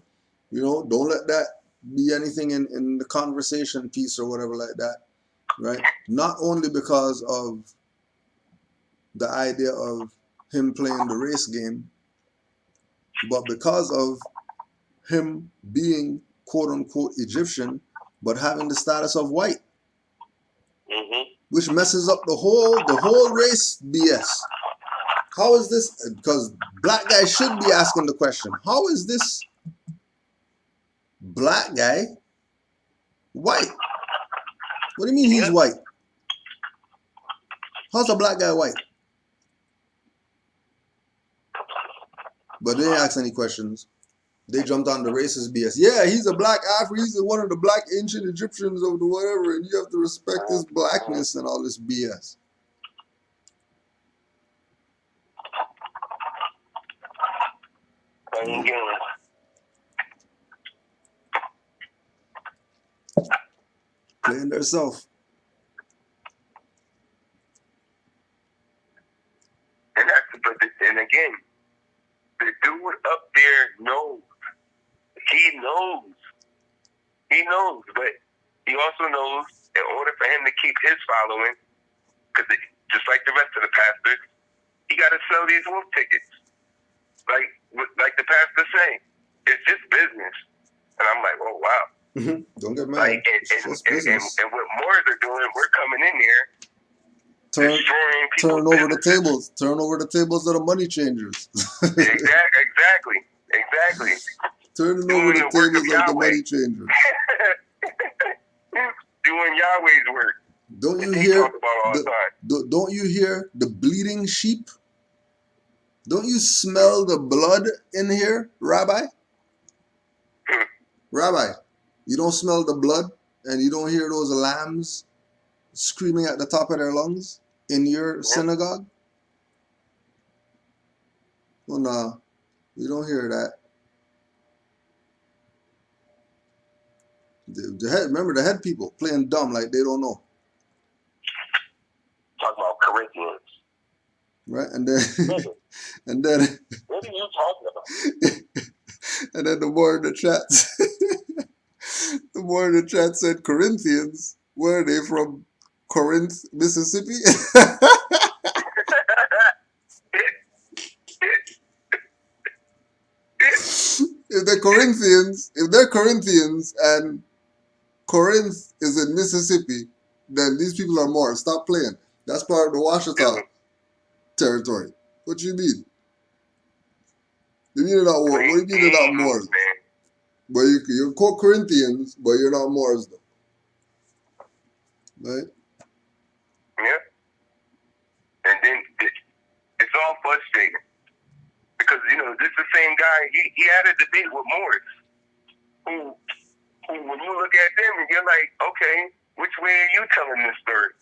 You know, don't let that be anything in the conversation piece or whatever like that, right? Not only because of the idea of him playing the race game, but because of him being quote unquote Egyptian, but having the status of white, which messes up the whole race BS. How is this? Because black guys should be asking the question: how is this black guy white? What do you mean he's white? How's a black guy white? But they didn't ask any questions. They jumped on the racist BS. Yeah, he's a black Afro. He's one of the black ancient Egyptians of the whatever, and you have to respect his blackness and all this BS. Playing themselves. And and again, the dude up there knows. He knows, but he also knows in order for him to keep his following, because just like the rest of the pastors, he got to sell these wolf tickets. Like the pastor say, it's just business. And I'm like, oh wow. Don't get mad. And what Moors are doing, we're coming in there, turn over the tables. Turn over the tables of the money changers. Exactly. Turning over the tables of the money changers. Doing Yahweh's work. Don't you hear the bleeding sheep? Don't you smell the blood in here, Rabbi? Rabbi, you don't smell the blood and you don't hear those lambs screaming at the top of their lungs in your synagogue? Well, no, you don't hear that. Remember the head people playing dumb like they don't know. Talk about Corinthians. Right, and then what are you talking about? And then the more in the chat said Corinthians. Where are they from? Corinth, Mississippi? If they're Corinthians and Corinth is in Mississippi, then these people are Moors. Stop playing. That's part of the Washita territory. What you mean? You mean they're not Moors? What do you mean they're not Moors? But you're called Corinthians, but you're not Moors, though. Right? Yeah. And then it's all frustrating. Because, this is the same guy, he had a debate with Moors, who when you look at them, you're like, okay, which way are you telling this story?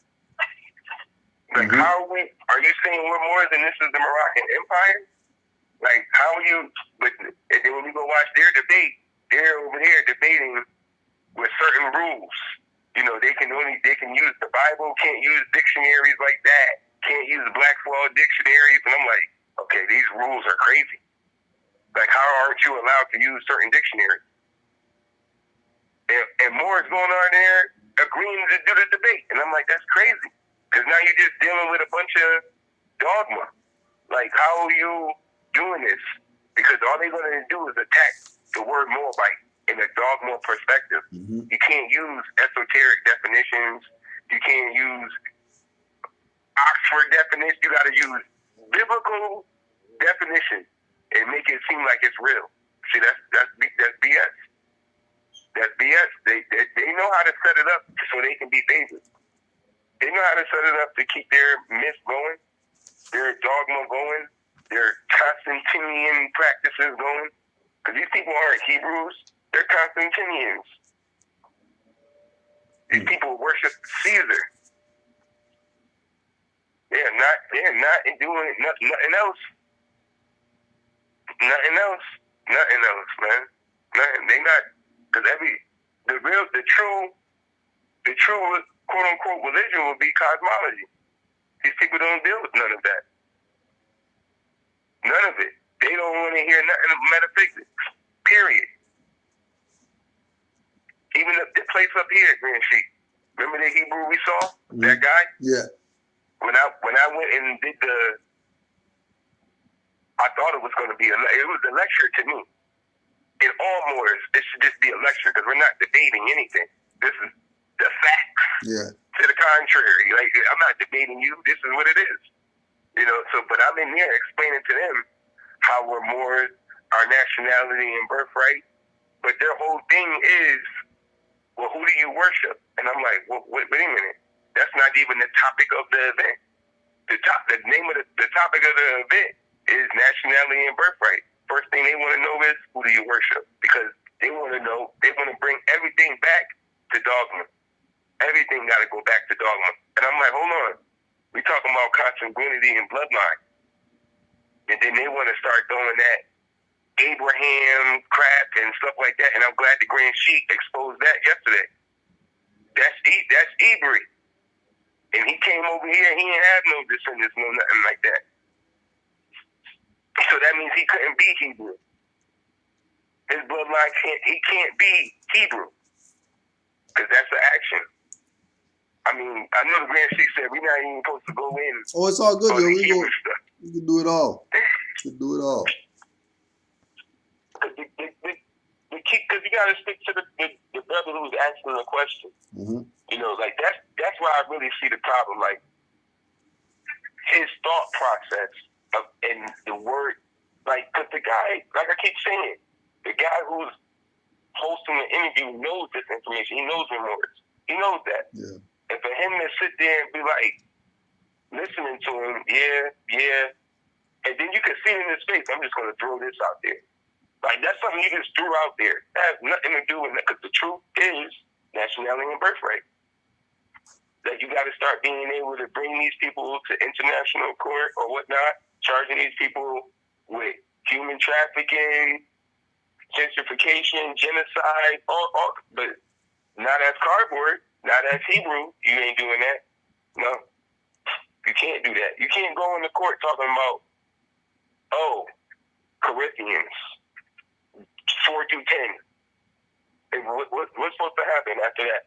Like, are you saying we're Moors and this is the Moroccan Empire? Like, how are you, and then when we go watch their debate, they're over there debating with certain rules. They can use the Bible, can't use dictionaries like that, can't use Black's Law dictionaries, and I'm like, okay, these rules are crazy. Like, how aren't you allowed to use certain dictionaries? And more is going on there agreeing to do the debate. And I'm like, that's crazy. Because now you're just dealing with a bunch of dogma. Like, how are you doing this? Because all they're going to do is attack the word Moabite in a dogma perspective. You can't use esoteric definitions. You can't use Oxford definitions. You got to use biblical definition and make it seem like it's real. See, that's BS. That's BS. They know how to set it up so they can be favored. They know how to set it up to keep their myth going, their dogma going, their Constantinian practices going. Because these people aren't Hebrews, they're Constantinians. These people worship Caesar. They're not doing nothing else. Nothing else, man. Nothing. They not, because the true quote unquote religion would be cosmology. These people don't deal with none of that. hear nothing of metaphysics. Period. Even the place up here at Grand Street. Remember the Hebrew we saw? That guy? Yeah. When I went and did I thought it was going to be it was a lecture to me. In all Moors, it should just be a lecture because we're not debating anything. This is the facts. Yeah. To the contrary, like I'm not debating you. This is what it is. You know. So, but I'm in here explaining to them how we're Moors, our nationality and birthright. But their whole thing is, well, who do you worship? And I'm like, well, wait a minute. That's not even the topic of the event. The name of the topic of the event is nationality and birthright. First thing they want to know is, who do you worship? Because they want to know, they want to bring everything back to dogma. Everything got to go back to dogma. And I'm like, hold on. We talking about consanguinity and bloodline. And then they want to start throwing that Abraham crap and stuff like that. And I'm glad the Grand Sheik exposed that yesterday. That's Ivory. And he came over here and he didn't have no descendants, no nothing like that. So that means he couldn't be Hebrew. His bloodline can't be Hebrew. Because that's the action. I mean, I know the Grand Sheik said we're not even supposed to go in. Oh, it's all good, yo. We can do it all. We can do it all. Because you got to stick to the brother who's asking the question. Mm-hmm. You know, like that's why I really see the problem. Like his thought process and the word, like, because the guy, like I keep saying, the guy who's hosting the interview knows this information. He knows them words. He knows that. Yeah. And for him to sit there and be like, listening to him, yeah, and then you can see it in his face. I'm just going to throw this out there. Like, that's something he just threw out there. That has nothing to do with that, because the truth is nationality and birthright. That you got to start being able to bring these people to international court or whatnot, charging these people with human trafficking, gentrification, genocide, all, but not as cardboard, not as Hebrew. You ain't doing that. No, you can't do that. You can't go in the court talking about, Corinthians 4 through 10. And what's supposed to happen after that?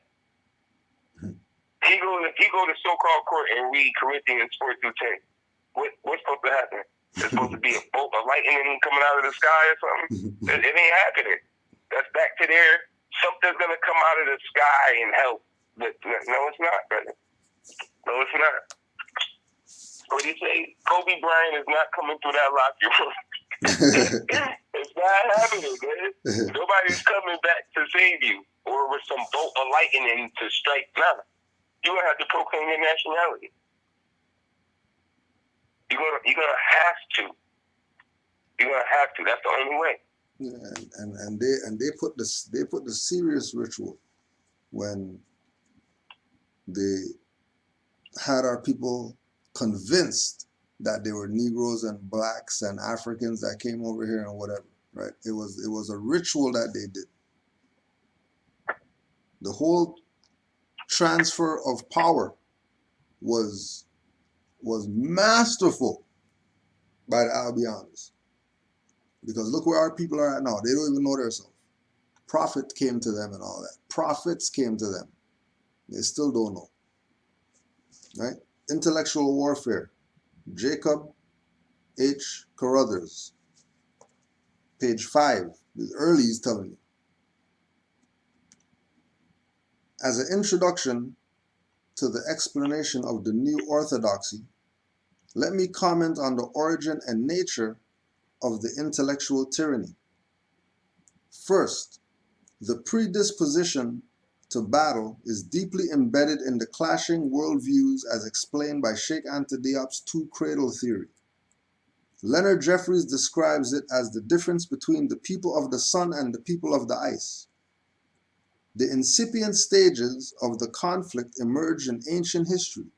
He go to so-called court and read Corinthians 4 through 10. What's supposed to happen? There's supposed to be a bolt of lightning coming out of the sky or something? It ain't happening. That's back to there. Something's going to come out of the sky and help. But no, it's not, brother. No, it's not. What do you say? Kobe Bryant is not coming through that locker room. It's not happening, man. Nobody's coming back to save you or with some bolt of lightning to strike. Nah. You're going to have to proclaim your nationality. You're gonna have to. You're gonna have to. That's the only way. Yeah, and they put the serious ritual when they had our people convinced that they were Negroes and blacks and Africans that came over here and whatever. Right? It was a ritual that they did. The whole transfer of power was masterful by the Albions. Because look where our people are at now. They don't even know themselves. Prophet came to them and all that. Prophets came to them. They still don't know. Right? Intellectual warfare. Jacob H. Carruthers. Page 5. Early he's telling you. As an introduction to the explanation of the new orthodoxy, let me comment on the origin and nature of the intellectual tyranny. First, the predisposition to battle is deeply embedded in the clashing worldviews as explained by Sheikh Anta Diop's two-cradle theory. Leonard Jeffries describes it as the difference between the people of the sun and the people of the ice. The incipient stages of the conflict emerged in ancient history.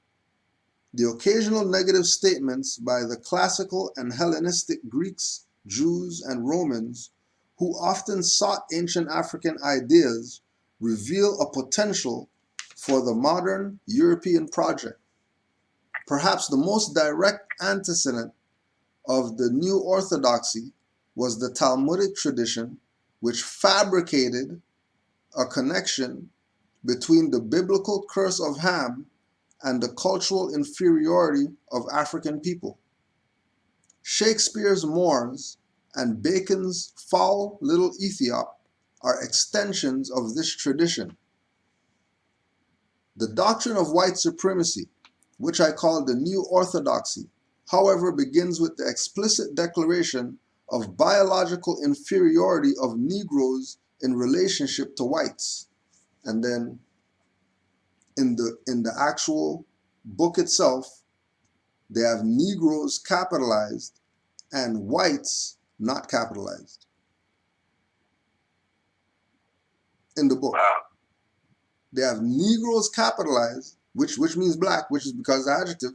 The occasional negative statements by the classical and Hellenistic Greeks, Jews, and Romans, who often sought ancient African ideas, reveal a potential for the modern European project. Perhaps the most direct antecedent of the new orthodoxy was the Talmudic tradition, which fabricated a connection between the biblical curse of Ham and the cultural inferiority of African people. Shakespeare's Moors and Bacon's foul little Ethiop are extensions of this tradition. The doctrine of white supremacy, which I call the New Orthodoxy, however, begins with the explicit declaration of biological inferiority of Negroes in relationship to whites. And then in the actual book itself, they have Negroes capitalized and whites not capitalized in the book. Wow. They have Negroes capitalized, which means black, which is because of the adjective.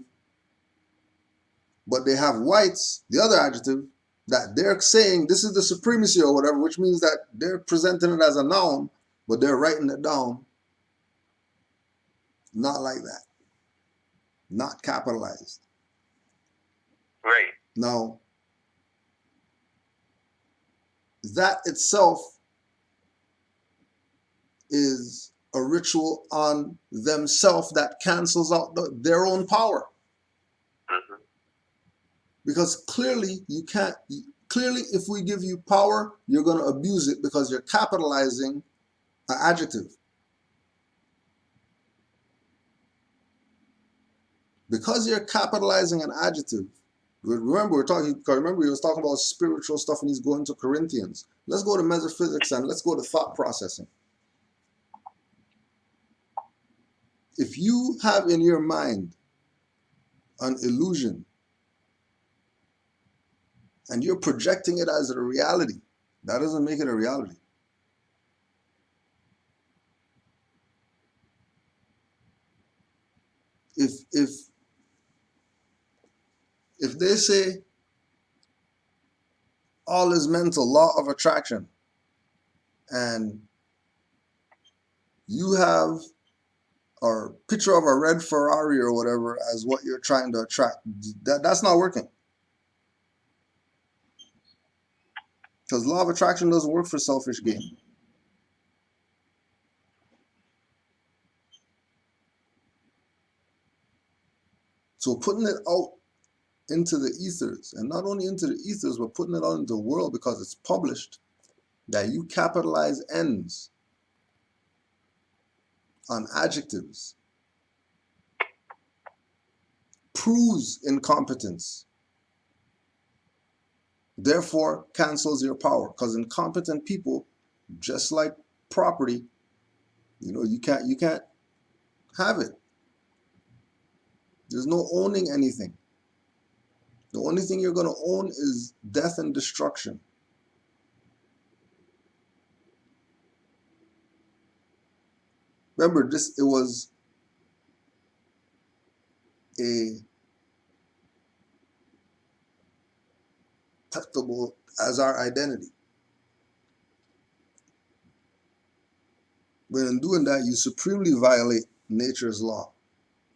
But they have whites, the other adjective, that they're saying this is the supremacy or whatever, which means that they're presenting it as a noun, but they're writing it down not like that. Not capitalized. Right. Now, that itself is a ritual on themselves that cancels out their own power. Mm-hmm. Because clearly you can't, clearly if we give you power, you're going to abuse it because you're capitalizing an adjective. Because you're capitalizing an adjective, remember he was talking about spiritual stuff and he's going to Corinthians. Let's go to metaphysics and let's go to thought processing. If you have in your mind an illusion and you're projecting it as a reality, that doesn't make it a reality. If they say all is mental, law of attraction, and you have a picture of a red Ferrari or whatever as what you're trying to attract, that's not working. Because law of attraction doesn't work for selfish gain. So putting it out into the ethers, and not only into the ethers, but putting it out into the world because it's published, that you capitalize ends on adjectives, proves incompetence. Therefore, cancels your power. Because incompetent people, just like property, you can't have it. There's no owning anything. The only thing you're going to own is death and destruction. Remember, it was acceptable as our identity. But in doing that, you supremely violate nature's law.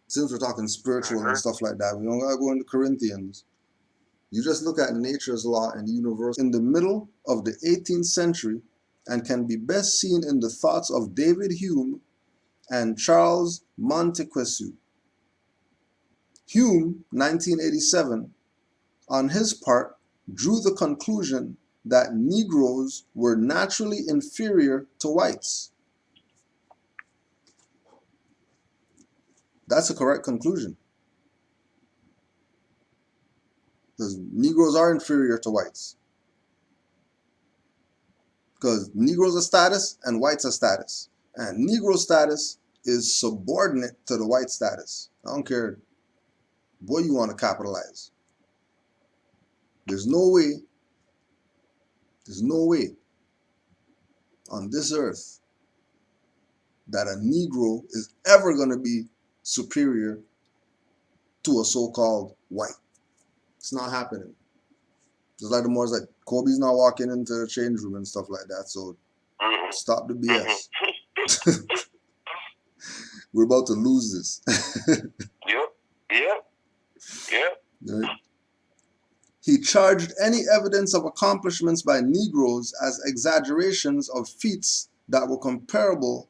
Since we're talking spiritual and stuff like that, we don't gotta go into Corinthians. You just look at nature's law and universe in the middle of the 18th century and can be best seen in the thoughts of David Hume and Charles Montesquieu. Hume, 1987, on his part, drew the conclusion that Negroes were naturally inferior to whites. That's a correct conclusion. Because Negroes are inferior to whites. Because Negroes are status and whites are status. And Negro status is subordinate to the white status. I don't care what you want to capitalize. There's no way on this earth that a Negro is ever going to be superior to a so-called white. It's not happening. Just like the Moors, like Kobe's not walking into the change room and stuff like that. So stop the BS. We're about to lose this. Yep. Right? He charged any evidence of accomplishments by Negroes as exaggerations of feats that were comparable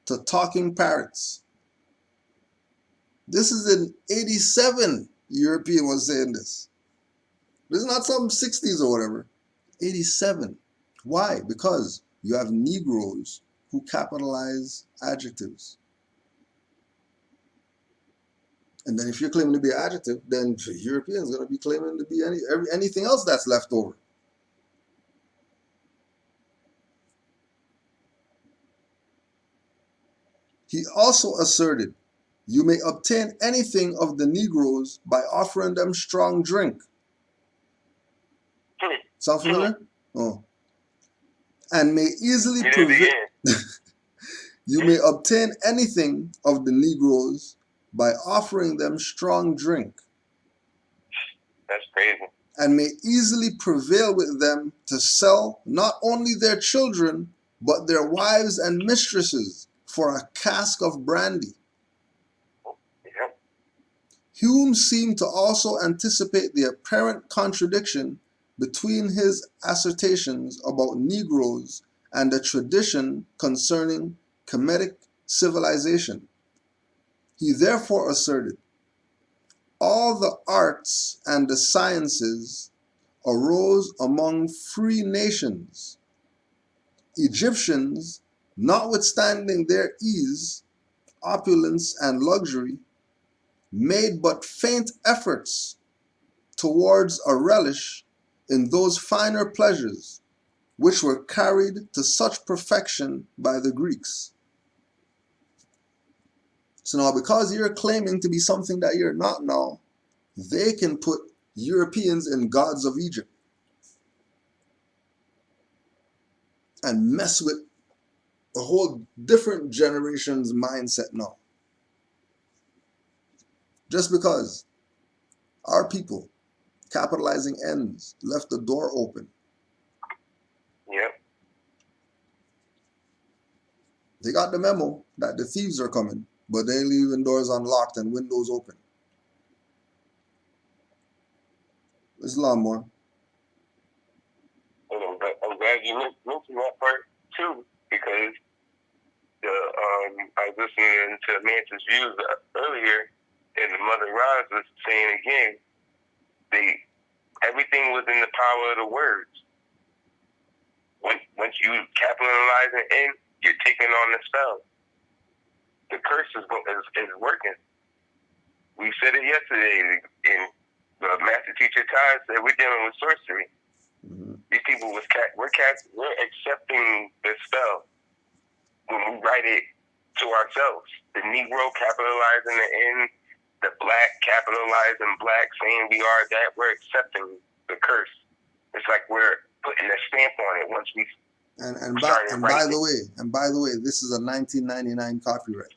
to talking parrots. This is in 87. European was saying this. This is not some 60s or whatever. 87. Why? Because you have Negroes who capitalize adjectives. And then if you're claiming to be an adjective, then Europeans are going to be claiming to be anything else that's left over. He also asserted, you may obtain anything of the Negroes by offering them strong drink. Sound familiar? Oh. And may easily prevail. You may obtain anything of the Negroes by offering them strong drink. That's crazy. And may easily prevail with them to sell not only their children, but their wives and mistresses for a cask of brandy. Yeah. Hume seemed to also anticipate the apparent contradiction between his assertions about Negroes and the tradition concerning Kemetic civilization. He therefore asserted, all the arts and the sciences arose among free nations. Egyptians, notwithstanding their ease, opulence, and luxury, made but faint efforts towards a relish in those finer pleasures which were carried to such perfection by the Greeks. So now, because you're claiming to be something that you're not now, they can put Europeans in gods of Egypt and mess with a whole different generation's mindset now. Just because our people, capitalizing ends, left the door open. Yep. They got the memo that the thieves are coming, but they're leaving doors unlocked and windows open. It's a lot more. I'm glad you mentioned that part too, because I was listening to Mantis Views earlier, and the Mother Roz was saying again, everything was in the power of the words. Once you capitalize an N, you're taking on the spell. The curse is working. We said it yesterday, and the master teacher Ty said we're dealing with sorcery. Mm-hmm. These people we're accepting the spell when we write it to ourselves. The Negro capitalizing the N, the black capitalizing black, saying we are that. We're accepting the curse. It's like we're putting a stamp on it once we. And by the way, this is a 1999 copyright.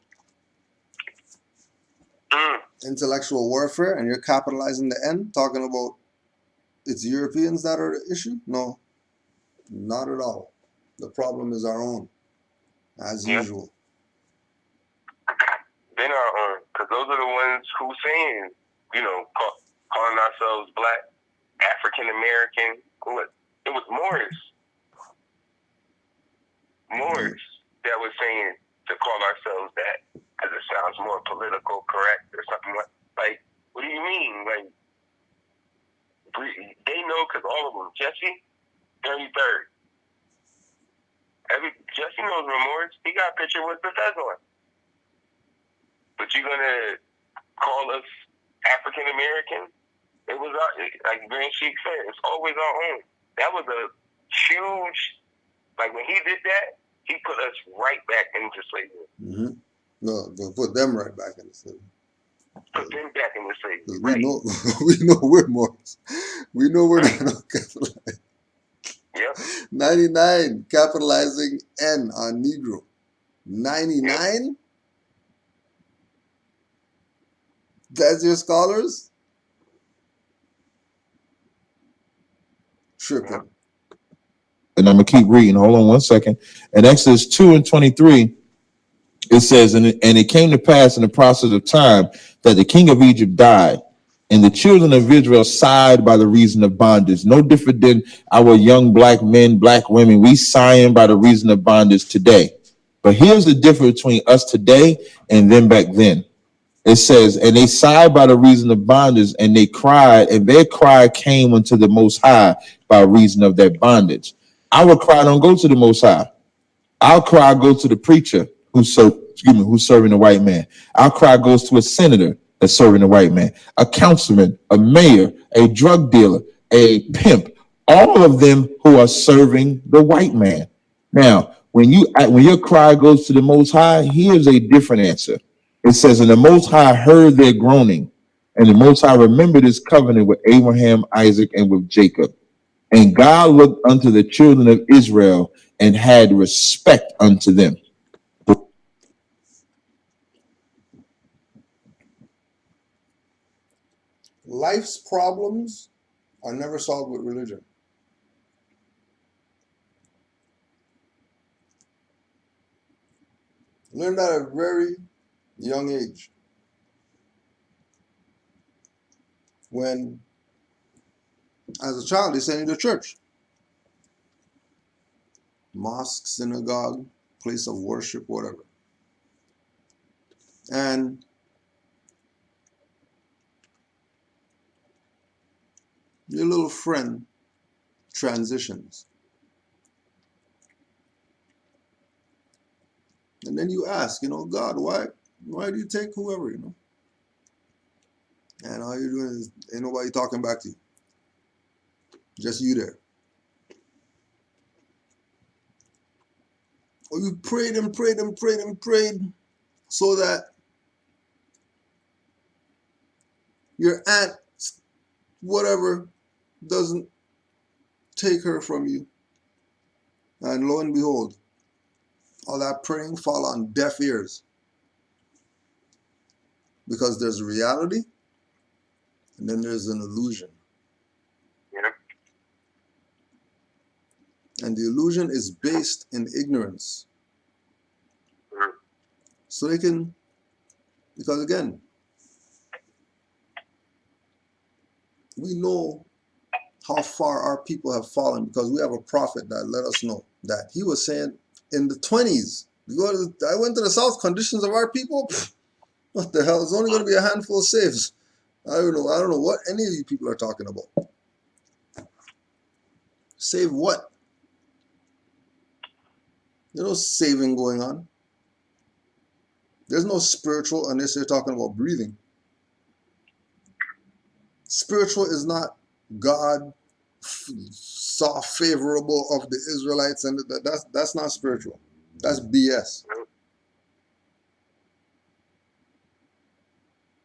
Intellectual warfare, and you're capitalizing the N, talking about it's Europeans that are the issue? No, not at all. The problem is our own, as usual. Then our own, because those are the ones who saying, calling ourselves black, African American. It was Morris that was saying to call ourselves that, because it sounds more political correct or something like. What do you mean? Like, they know because all of them. Jesse, 33rd. Jesse knows remorse. He got a picture with the fez on. But you're gonna call us African American? It was like Grand Sheik said. It's always our own. That was a huge. Like when he did that, he put us right back into slavery. Mm-hmm. No, put them right back into slavery. Put them back into slavery. We know we're Morris. We know we're not capitalized. Yep. 99, capitalizing N on Negro. 99? Yep. That's your scholars? Tripping. And I'm going to keep reading. Hold on one second. In Exodus 2:23, it says, and it came to pass in the process of time that the king of Egypt died, And the children of Israel sighed by the reason of bondage. No different than our young black men, black women. We sighing by the reason of bondage today. But here's the difference between us today and them back then. It says, and they sighed by the reason of bondage, and they cried, and their cry came unto the Most High by reason of their bondage. Our cry don't go to the Most High. Our cry goes to the preacher who's serving the white man. Our cry goes to a senator that's serving the white man, a councilman, a mayor, a drug dealer, a pimp, all of them who are serving the white man. Now, when your cry goes to the Most High, here's a different answer. It says, and the Most High heard their groaning, and the Most High remembered his covenant with Abraham, Isaac, and with Jacob. And God looked unto the children of Israel and had respect unto them. Life's problems are never solved with religion. Learn that at a very young age. When, as a child, they send you to church. Mosque, synagogue, place of worship, whatever. And your little friend transitions. And then you ask, God, why do you take whoever, And all you're doing is, ain't nobody talking back to you. Just you there. Or you prayed and prayed and prayed and prayed so that your aunt, whatever, doesn't take her from you. And lo and behold, all that praying fall on deaf ears. Because there's a reality and then there's an illusion. Yeah. And the illusion is based in ignorance. So they can, because again, we know how far our people have fallen because we have a prophet that let us know that he was saying in the 20s, I went to the South, conditions of our people, what the hell, it's only going to be a handful of saves. I don't know what any of you people are talking about. Save what? There's no saving going on. There's no spiritual unless you're talking about breathing. Spiritual is not God saw favorable of the Israelites, and that's not spiritual. That's BS.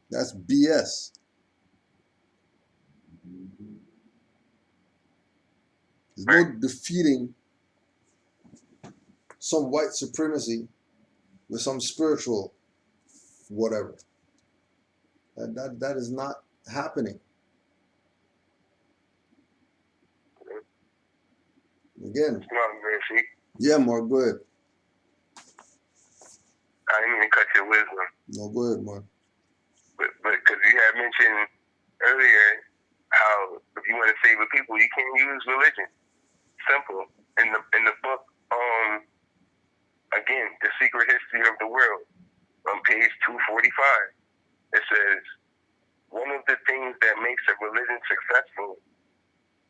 That's BS. There's no defeating some white supremacy with some spiritual whatever. That is not happening. Again. Yeah, Mark, go ahead. I didn't mean to cut your wisdom. No, go ahead, Mark. But because you had mentioned earlier how if you want to save the people, you can't use religion. Simple. In the book, again, The Secret History of the World, on page 245, it says, one of the things that makes a religion successful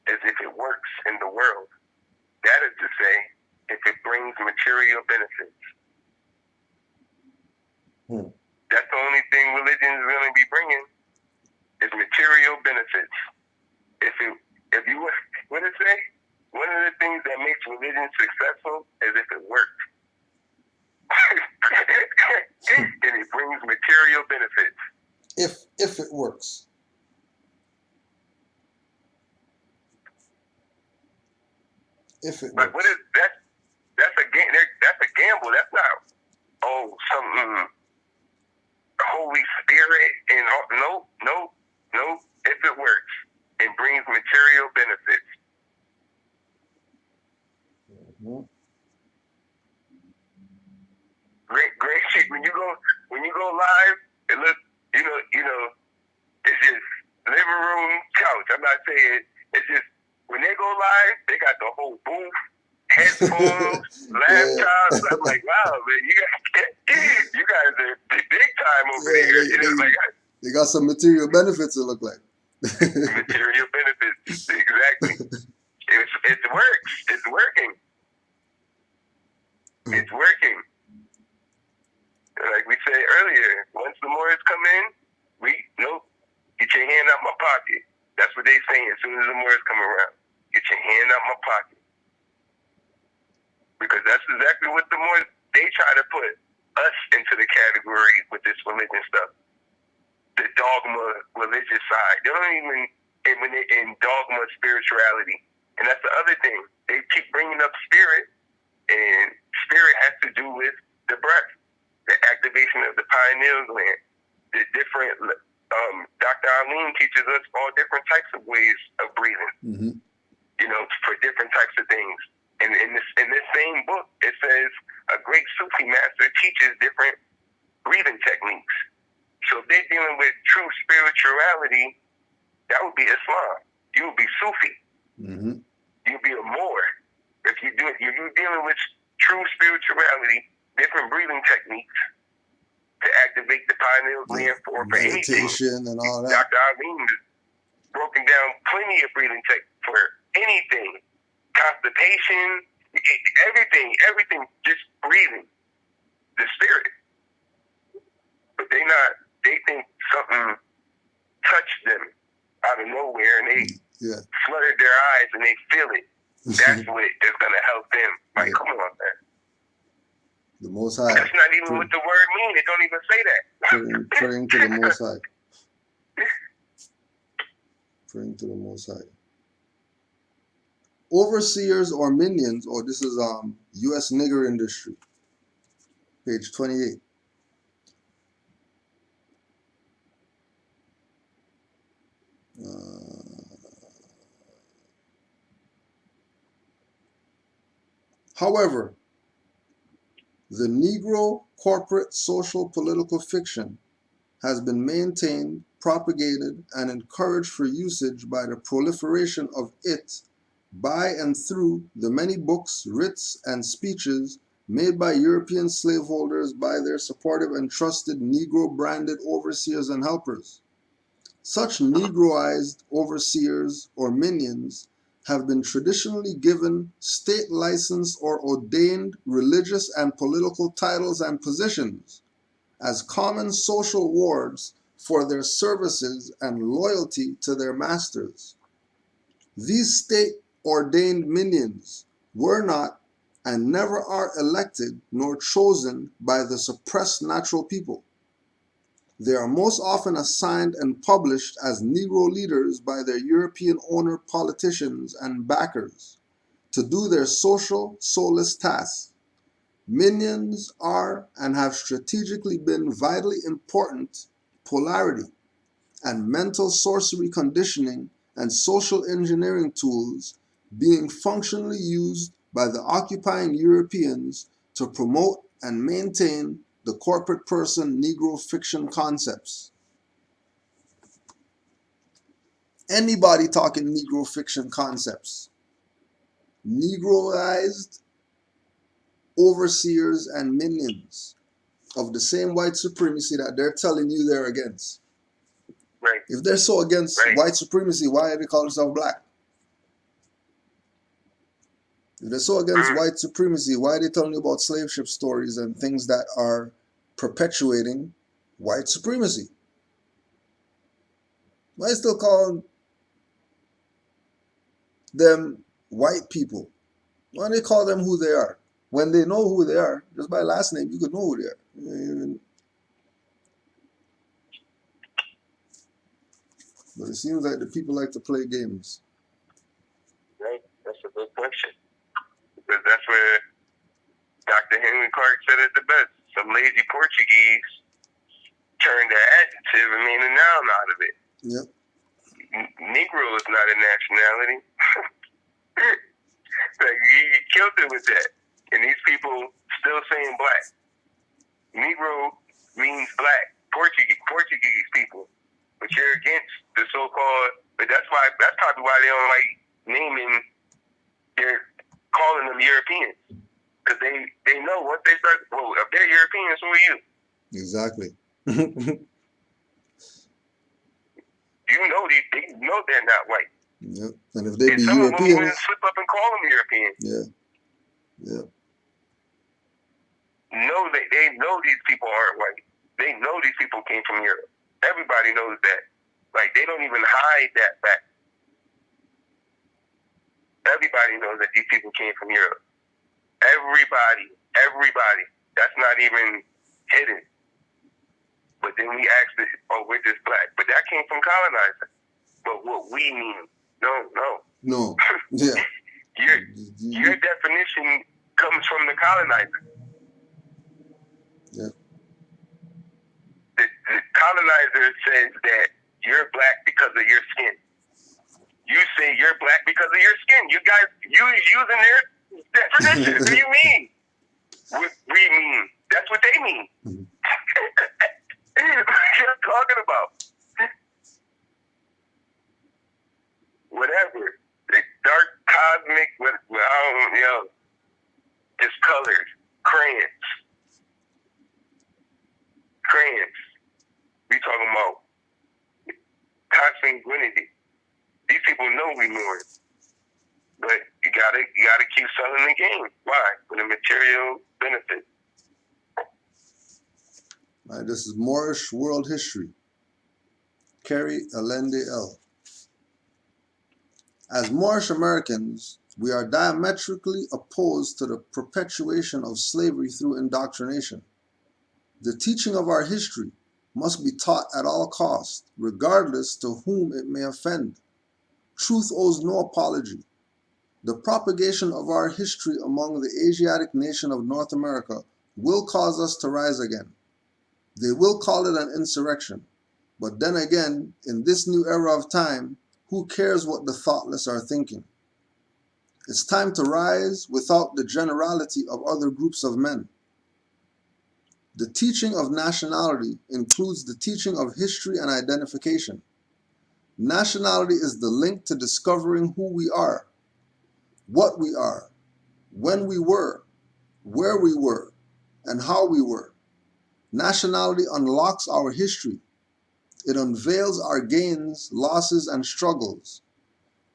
is if it works in the world. That is to say, if it brings material benefits. That's the only thing religion is going to be bringing is material benefits. If you what it say? One of the things that makes religion successful is if it works. And it brings material benefits. If it works. If it works. But what is that? That's a gamble. That's not some Holy Spirit and no. If it works, it brings material benefits. Mm-hmm. Great shit. When you go live, it looks, it's just living room couch. I'm not saying it's just when they go live, they got the whole booth, headphones, laptops. I'm like, wow, man, you guys are big time over there. They got some material benefits. It look like material benefits, exactly. It works. It's working. It's working. Like we said earlier, once the Moors come in, get your hand out my pocket. That's what they saying as soon as the Moors come around. Get your hand out my pocket. Because that's exactly what the Moors, they try to put us into the category with this religion stuff. The dogma religious side. They don't even, when they in dogma spirituality. And that's the other thing. They keep bringing up spirit, and spirit has to do with the breath, the activation of the pineal gland, the different, Dr. Aline teaches us all different types of ways of breathing, for different types of things. And in this same book, it says a great Sufi master teaches different breathing techniques. So if they're dealing with true spirituality, that would be Islam. You would be Sufi. You'd be a Moor. If you're dealing with true spirituality, different breathing techniques to activate the pineal gland for anything. Meditation and all that. Dr. Amin has broken down plenty of breathing techniques for anything. Constipation, everything, just breathing. The spirit. But they think something touched them out of nowhere and they fluttered their eyes and they feel it. That's what is going to help them. Like, come on, man. The Most High. That's not even what the word means. It don't even say that. Praying to the Most High. Praying to the Most High. Overseers or minions, this is U.S. nigger industry, page 28. However, the Negro corporate social political fiction has been maintained, propagated, and encouraged for usage by the proliferation of it by and through the many books, writs, and speeches made by European slaveholders by their supportive and trusted Negro-branded overseers and helpers. Such Negroized overseers or minions have been traditionally given state-licensed or ordained religious and political titles and positions as common social wards for their services and loyalty to their masters. These state-ordained minions were not and never are elected nor chosen by the suppressed natural people. They are most often assigned and published as Negro leaders by their European owner politicians and backers to do their social soulless tasks. Minions are and have strategically been vitally important polarity and mental sorcery conditioning and social engineering tools being functionally used by the occupying Europeans to promote and maintain the corporate person Negro fiction concepts. Anybody talking Negro fiction concepts, Negroized overseers and minions of the same white supremacy that they're telling you they're against. Right. If they're so against white supremacy, why do they call themselves black? If they're so against white supremacy, why are they telling you about slave ship stories and things that are perpetuating white supremacy? Why are you still calling them white people? Why do they call them who they are? When they know who they are, just by last name, you could know who they are. But it seems like the people like to play games. Right, that's a good question. Because that's where Dr. Henry Clark said it the best. Some lazy Portuguese turned the adjective and made a noun out of it. Yep. Negro is not a nationality. Like, you killed it with that. And these people still saying black. Negro means black. Portuguese people. but you're against the so-called. But that's probably why they don't like naming. They're calling them Europeans because they know once they start. Well, if they're Europeans, who are you? Exactly. You know they know they're not white. Yep. And if they be some Europeans, of them slip up and call them Europeans. Yeah. Yeah. No, they know these people aren't white. They know these people came from Europe. Everybody knows that. Like, they don't even hide that fact. Everybody knows that these people came from Europe. Everybody. That's not even hidden. But then we ask this, oh, we're just black. But that came from colonizers. But what we mean, no. Yeah. Your definition comes from the colonizer. Yeah. The colonizer says that you're black because of your skin. You say you're black because of your skin. You guys, you using their definition. What do you mean? What we mean. That's what they mean. What are you talking about? Whatever. The dark cosmic with just colors. Crayons. We talking about consanguinity. These people know we know it. But you gotta keep selling the game. Why? For the material benefit. All right, this is Moorish World History. Carrie Allende L. As Moorish Americans, we are diametrically opposed to the perpetuation of slavery through indoctrination. The teaching of our history must be taught at all costs, regardless to whom it may offend. Truth owes no apology. The propagation of our history among the Asiatic nation of North America will cause us to rise again. They will call it an insurrection. But then again, in this new era of time, who cares what the thoughtless are thinking? It's time to rise without the generality of other groups of men. The teaching of nationality includes the teaching of history and identification. Nationality is the link to discovering who we are, what we are, when we were, where we were, and how we were. Nationality unlocks our history. It unveils our gains, losses, and struggles,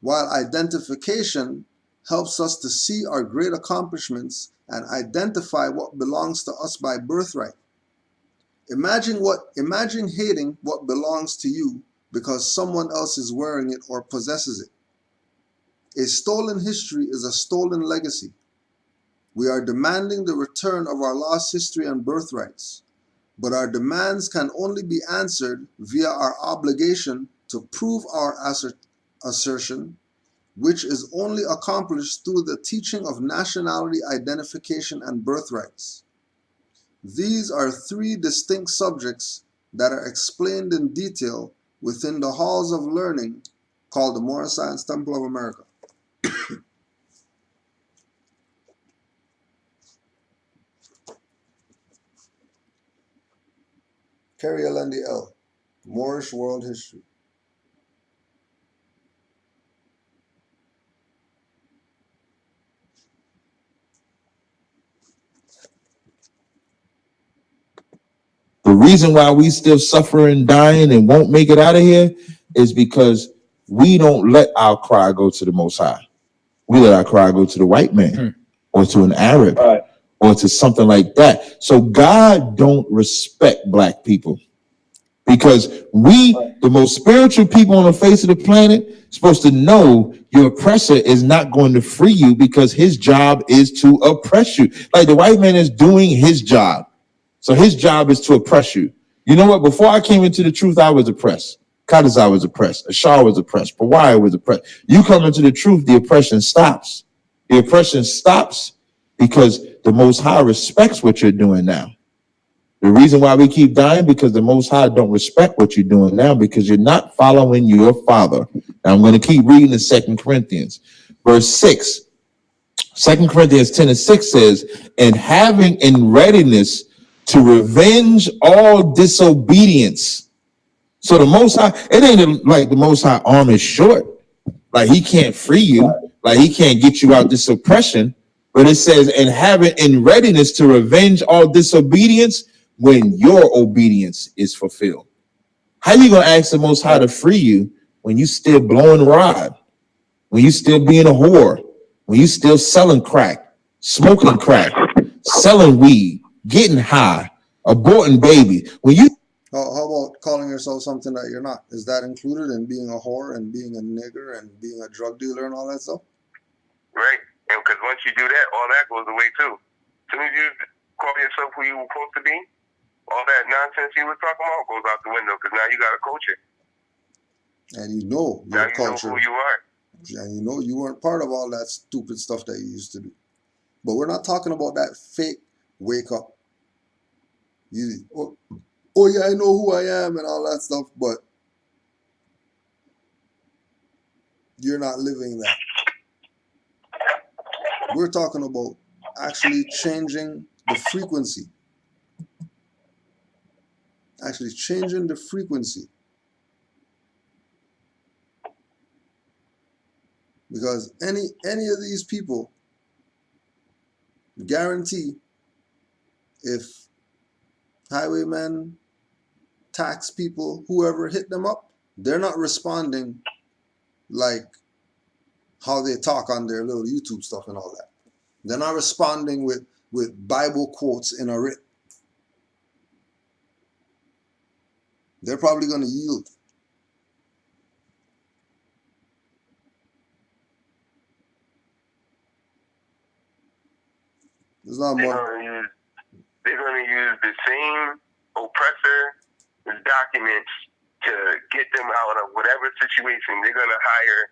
while identification helps us to see our great accomplishments and identify what belongs to us by birthright. Imagine hating what belongs to you because someone else is wearing it or possesses it. A stolen history is a stolen legacy. We are demanding the return of our lost history and birthrights, but our demands can only be answered via our obligation to prove our assertion, which is only accomplished through the teaching of nationality identification and birthrights. These are three distinct subjects that are explained in detail within the halls of learning called the Moral Science Temple of America. Carrie Allende L. Moorish World History. The reason why we still suffering, dying, and won't make it out of here is because we don't let our cry go to the Most High. We let our cry go to the white man or to an Arab or to something like that. So God don't respect black people because we, the most spiritual people on the face of the planet, supposed to know your oppressor is not going to free you because his job is to oppress you. Like the white man is doing his job. So his job is to oppress you. You know what? Before I came into the truth, I was oppressed. Kadazar was oppressed. Ashar was oppressed. Pawai was oppressed. You come into the truth, the oppression stops. The oppression stops because the Most High respects what you're doing now. The reason why we keep dying, because the Most High don't respect what you're doing now because you're not following your Father. Now I'm going to keep reading in 2 Corinthians. Verse 6. 2 Corinthians 10:6 says, and having in readiness to revenge all disobedience. So the Most High, it ain't like the Most High arm is short. Like he can't free you. Like he can't get you out this oppression. But it says, and have it in readiness to revenge all disobedience when your obedience is fulfilled. How you gonna ask the Most High to free you when you still blowing rod, when you still being a whore, when you still selling crack, smoking crack, selling weed, getting high, aborting baby? When you How about calling yourself something that you're not? Is that included in being a whore and being a nigger and being a drug dealer and all that stuff? Right. And because once you do that, all that goes away too. As soon as you call yourself who you were supposed to be, all that nonsense you were talking about goes out the window because now you got a culture. And you know your Now you culture. know who you are. And you know you weren't part of all that stupid stuff that you used to do. But we're not talking about that fake wake up. Oh yeah, I know who I am and all that stuff, but you're not living that. We're talking about actually changing the frequency. Actually changing the frequency. Because any of these people, guarantee, if highwaymen, tax people, whoever hit them up, they're not responding like how they talk on their little YouTube stuff and all that. They're not responding with Bible quotes in a writ. They're probably going to yield. There's not more. They're going to use the same oppressor documents to get them out of whatever situation. They're going to hire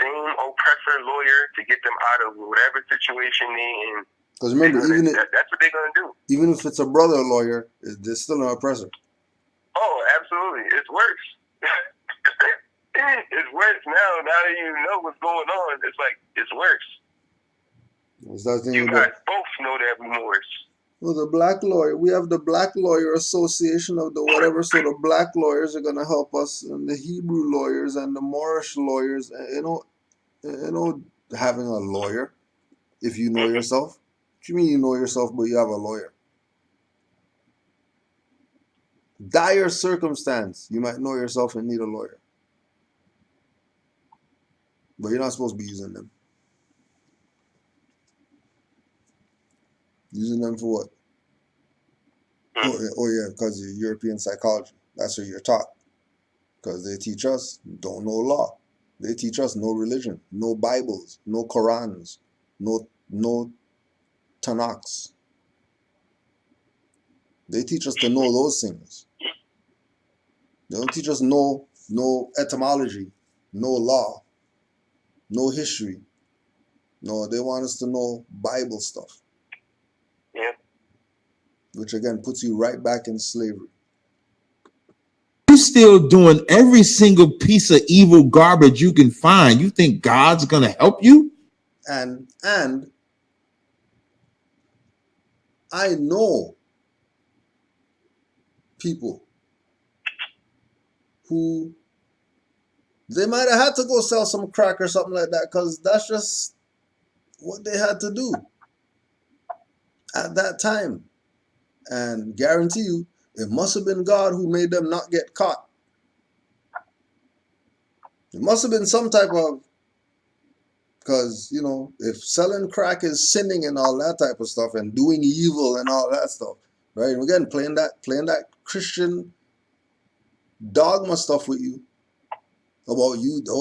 same oppressor lawyer to get them out of whatever situation they're in. Because remember, that's what they're going to do. Even if it's a brother lawyer, they're still an oppressor. Oh, absolutely. It's worse. It's worse now. Now that you know what's going on, it's like, it's worse. You guys both know that remorse. Well, the black lawyer, we have the Black Lawyer Association of the whatever, so the black lawyers are going to help us, and the Hebrew lawyers and the Moorish lawyers, having a lawyer, if you know yourself. What do you mean you know yourself, but you have a lawyer? Dire circumstance, you might know yourself and need a lawyer. But you're not supposed to be using them. Using them for what? Oh yeah, because you're European psychology. That's what you're taught. Because they teach us don't know law. They teach us no religion, no Bibles, no Qurans, no Tanakhs. They teach us to know those things. They don't teach us no etymology, no law, no history. No, they want us to know Bible stuff. Yeah. Which again puts you right back in slavery. You still doing every single piece of evil garbage you can find. You think God's gonna help you? And I know people who they might have had to go sell some crack or something like that because that's just what they had to do at that time. And guarantee you, it must have been God who made them not get caught. It must have been some type of, because, if selling crack is sinning and all that type of stuff and doing evil and all that stuff, right? And again, playing that Christian dogma stuff with you about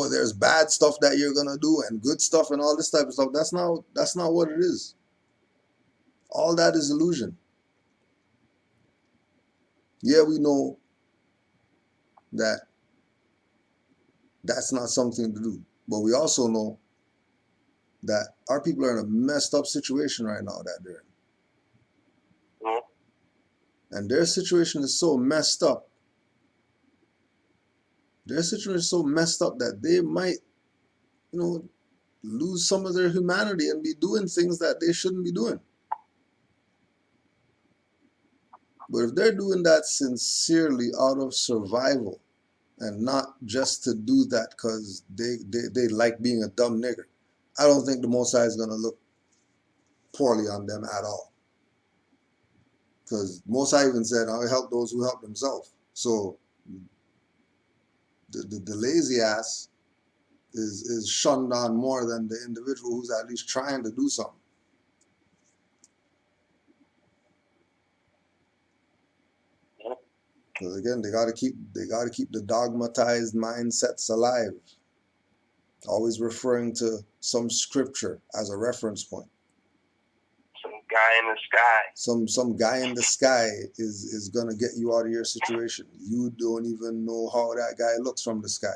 there's bad stuff that you're gonna do and good stuff and all this type of stuff. That's not what it is. All that is illusion. Yeah, we know that that's not something to do, but we also know that our people are in a messed up situation right now that they're in. And their situation is so messed up. Their situation is so messed up that they might, lose some of their humanity and be doing things that they shouldn't be doing. But if they're doing that sincerely out of survival, and not just to do that because they like being a dumb nigger. I don't think the Most High is going to look poorly on them at all. Because Most High even said, I'll help those who help themselves. So the lazy ass is shunned on more than the individual who's at least trying to do something. Because again, they gotta keep the dogmatized mindsets alive. Always referring to some scripture as a reference point. Some guy in the sky. Some guy in the sky is gonna get you out of your situation. You don't even know how that guy looks from the sky.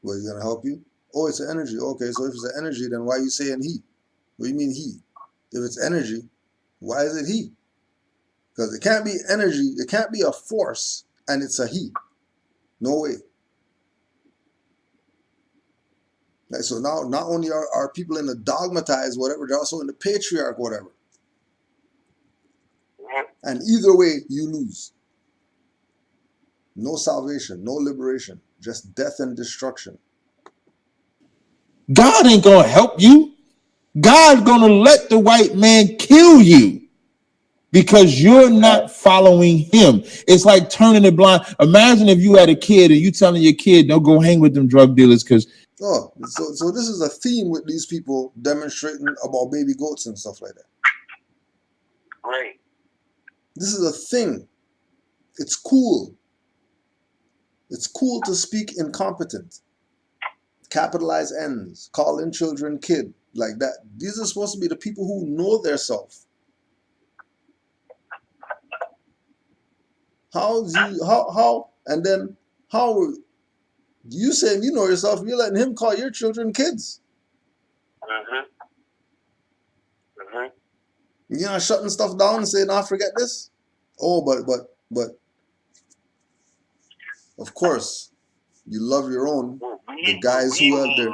Well, he's gonna help you? Oh, it's an energy. Okay, so if it's an energy, then why are you saying he? What do you mean he? If it's energy, why is it he? Because it can't be energy, it can't be a force, and it's a he. No way. Like, so now, not only are people in the dogmatized whatever, they're also in the patriarch whatever. And either way, you lose. No salvation, no liberation, just death and destruction. God ain't gonna help you. God's gonna let the white man kill you because you're not following him. It's like turning it blind. Imagine if you had a kid and you telling your kid, don't go hang with them drug dealers because Oh, so this is a theme with these people demonstrating about baby goats and stuff like that. Right. This is a thing. It's cool. It's cool to speak incompetent. Capitalize N's. Call in children kid. Like that. These are supposed to be the people who know their self. How and then how you saying you know yourself, you're letting him call your children kids. You're not shutting stuff down and saying, "Nah, forget this." Oh, but of course, you love your own. The guys who out there.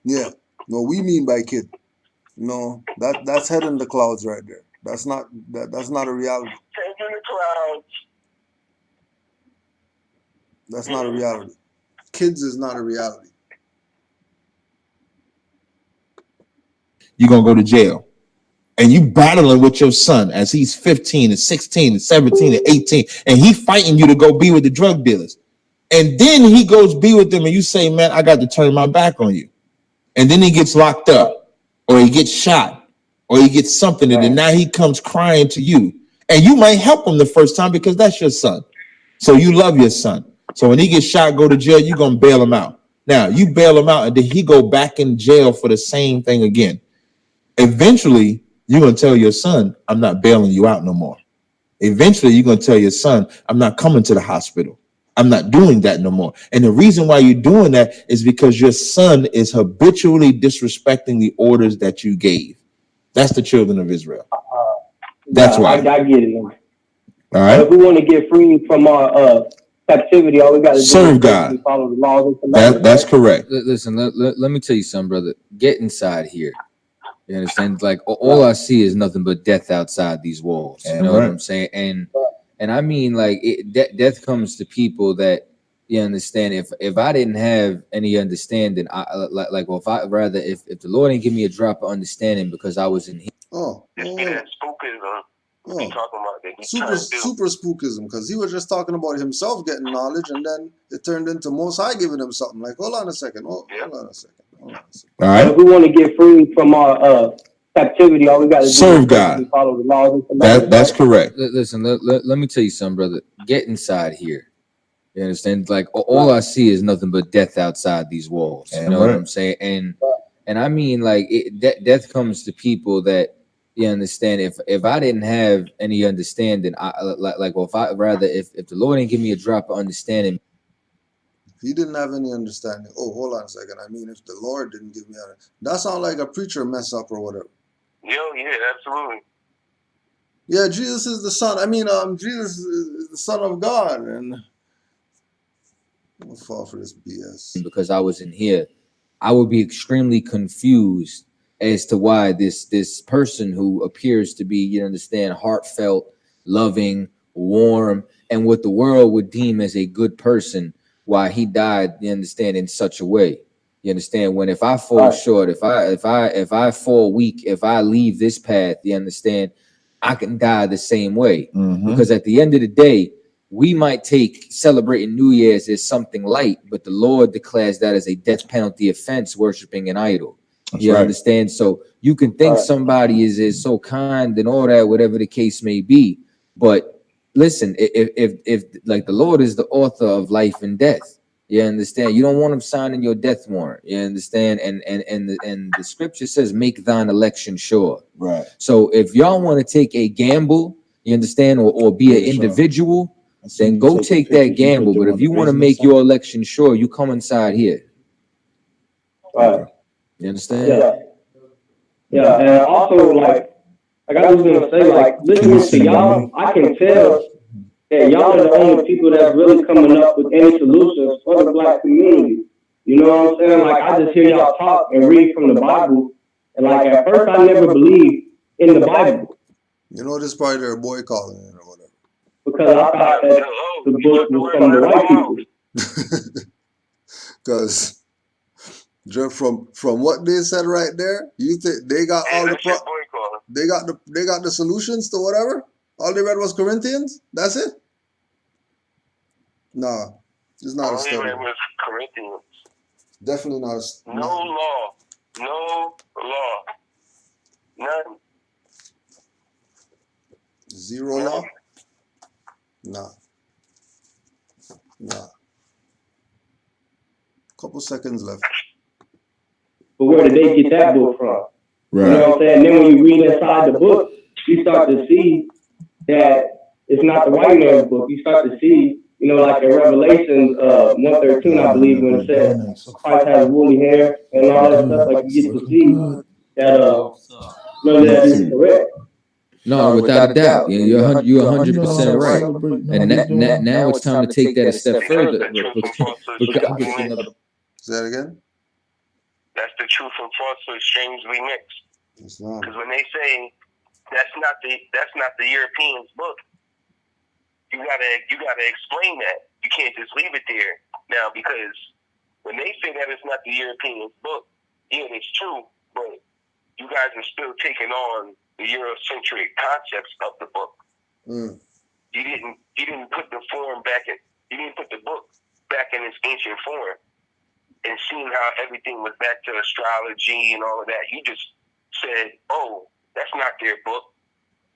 Yeah. No, we mean by kid. No, that's head in the clouds right there. That's not a reality. Head in the clouds. That's not a reality. Kids is not a reality. you're gonna go to jail. And you battling with your son as he's 15 and 16 and 17 and 18, and he fighting you to go be with the drug dealers. And then he goes be with them, and you say, man, I got to turn my back on you. And then he gets locked up, or he gets shot, or he gets something, and then now he comes crying to you. And you might help him the first time because that's your son. So you love your son. So when he gets shot, go to jail, you're going to bail him out. Now, you bail him out, and then he go back in jail for the same thing again. Eventually, you're going to tell your son, I'm not bailing you out no more. Eventually, you're going to tell your son, I'm not coming to the hospital. I'm not doing that no more. And the reason why you're doing that is because your son is habitually disrespecting the orders that you gave. That's the children of Israel. That's why. I get it. All right. If we want to get free from our captivity, all we got to do serve is God. Follow the laws and commandments. That's correct. Listen, let me tell you something, brother. Get inside here. You understand? Like all I see is nothing but death outside these walls. You know what I'm saying? And I mean, like death comes to people that you understand. If I didn't have any understanding, if the Lord didn't give me a drop of understanding because I was in here. Super spookism, because he was just talking about himself getting knowledge, and then it turned into Most High giving him something. Like, hold on a second. Hold on a second. All right. If we want to get free from our captivity, all we got to do serve is God. Follow the laws and commandments. That's correct. Listen, let me tell you something, brother. Get inside here. You understand? Like all I see is nothing but death outside these walls. You know what I'm saying? And I mean, like death comes to people that you understand. If I didn't have any understanding, if the Lord didn't give me a drop of understanding. If he didn't have any understanding. Oh, hold on a second. I mean, if the Lord didn't give me that sounds like a preacher mess up or whatever. Yeah, absolutely. Yeah, Jesus is the son. I mean, Jesus is the Son of God, and I'm gonna fall for this BS. Because I was in here, I would be extremely confused as to why this person who appears to be, you understand, heartfelt, loving, warm, and what the world would deem as a good person, while he died, you understand, in such a way. You understand? When if I fall short, if I fall weak, if I leave this path, you understand, I can die the same way. Because at the end of the day, we might take celebrating New Year's as something light, but the Lord declares that as a death penalty offense, worshiping an idol. That's You right. understand? So you can think somebody is so kind and all that, whatever the case may be. But listen, if like the Lord is the author of life and death, you understand? You don't want him signing your death warrant. You understand? And the scripture says, make thine election sure. Right. So if y'all want to take a gamble, you understand, or be an individual, then go take that gamble. But if you want to make your election sure, you come inside here. Right. You understand? Yeah. Yeah. And also, like I was gonna say, like, listening to y'all, I can tell that y'all are the only people that's really coming up with any solutions for the black community. You know what I'm saying? Like, I just hear y'all talk and read from the Bible, and like at first I never believed in the Bible. You know, this probably their boy calling it or whatever. Because I thought that the book was from the white people. Because from what they said right there, you think they got all they got the solutions to whatever? All they read was Corinthians? That's it? No, it's not a study. All they read was Corinthians. Definitely not a No law. No law. None. Zero law? Nah. Couple seconds left. But where did they get that book from? Right. You know what I'm saying? Then when you read inside the book, you start to see that it's not the white man's book. You start to see, you know, like in Revelation 1:13, I believe, when it says Christ has woolly hair and all that stuff, like you get to see that none of that is correct. No, without a doubt. You're 100% right. And now it's time to take that a step further. Say that again? That's the truth and falsehood strangely mixed. Because when they say that's not the Europeans' book, you gotta explain that. You can't just leave it there. Now, because when they say that it's not the Europeans' book, yeah, it's true, but you guys are still taking on the Eurocentric concepts of the book. You didn't put the book back in its ancient form and seeing how everything was back to astrology and all of that. You just said, oh, that's not their book.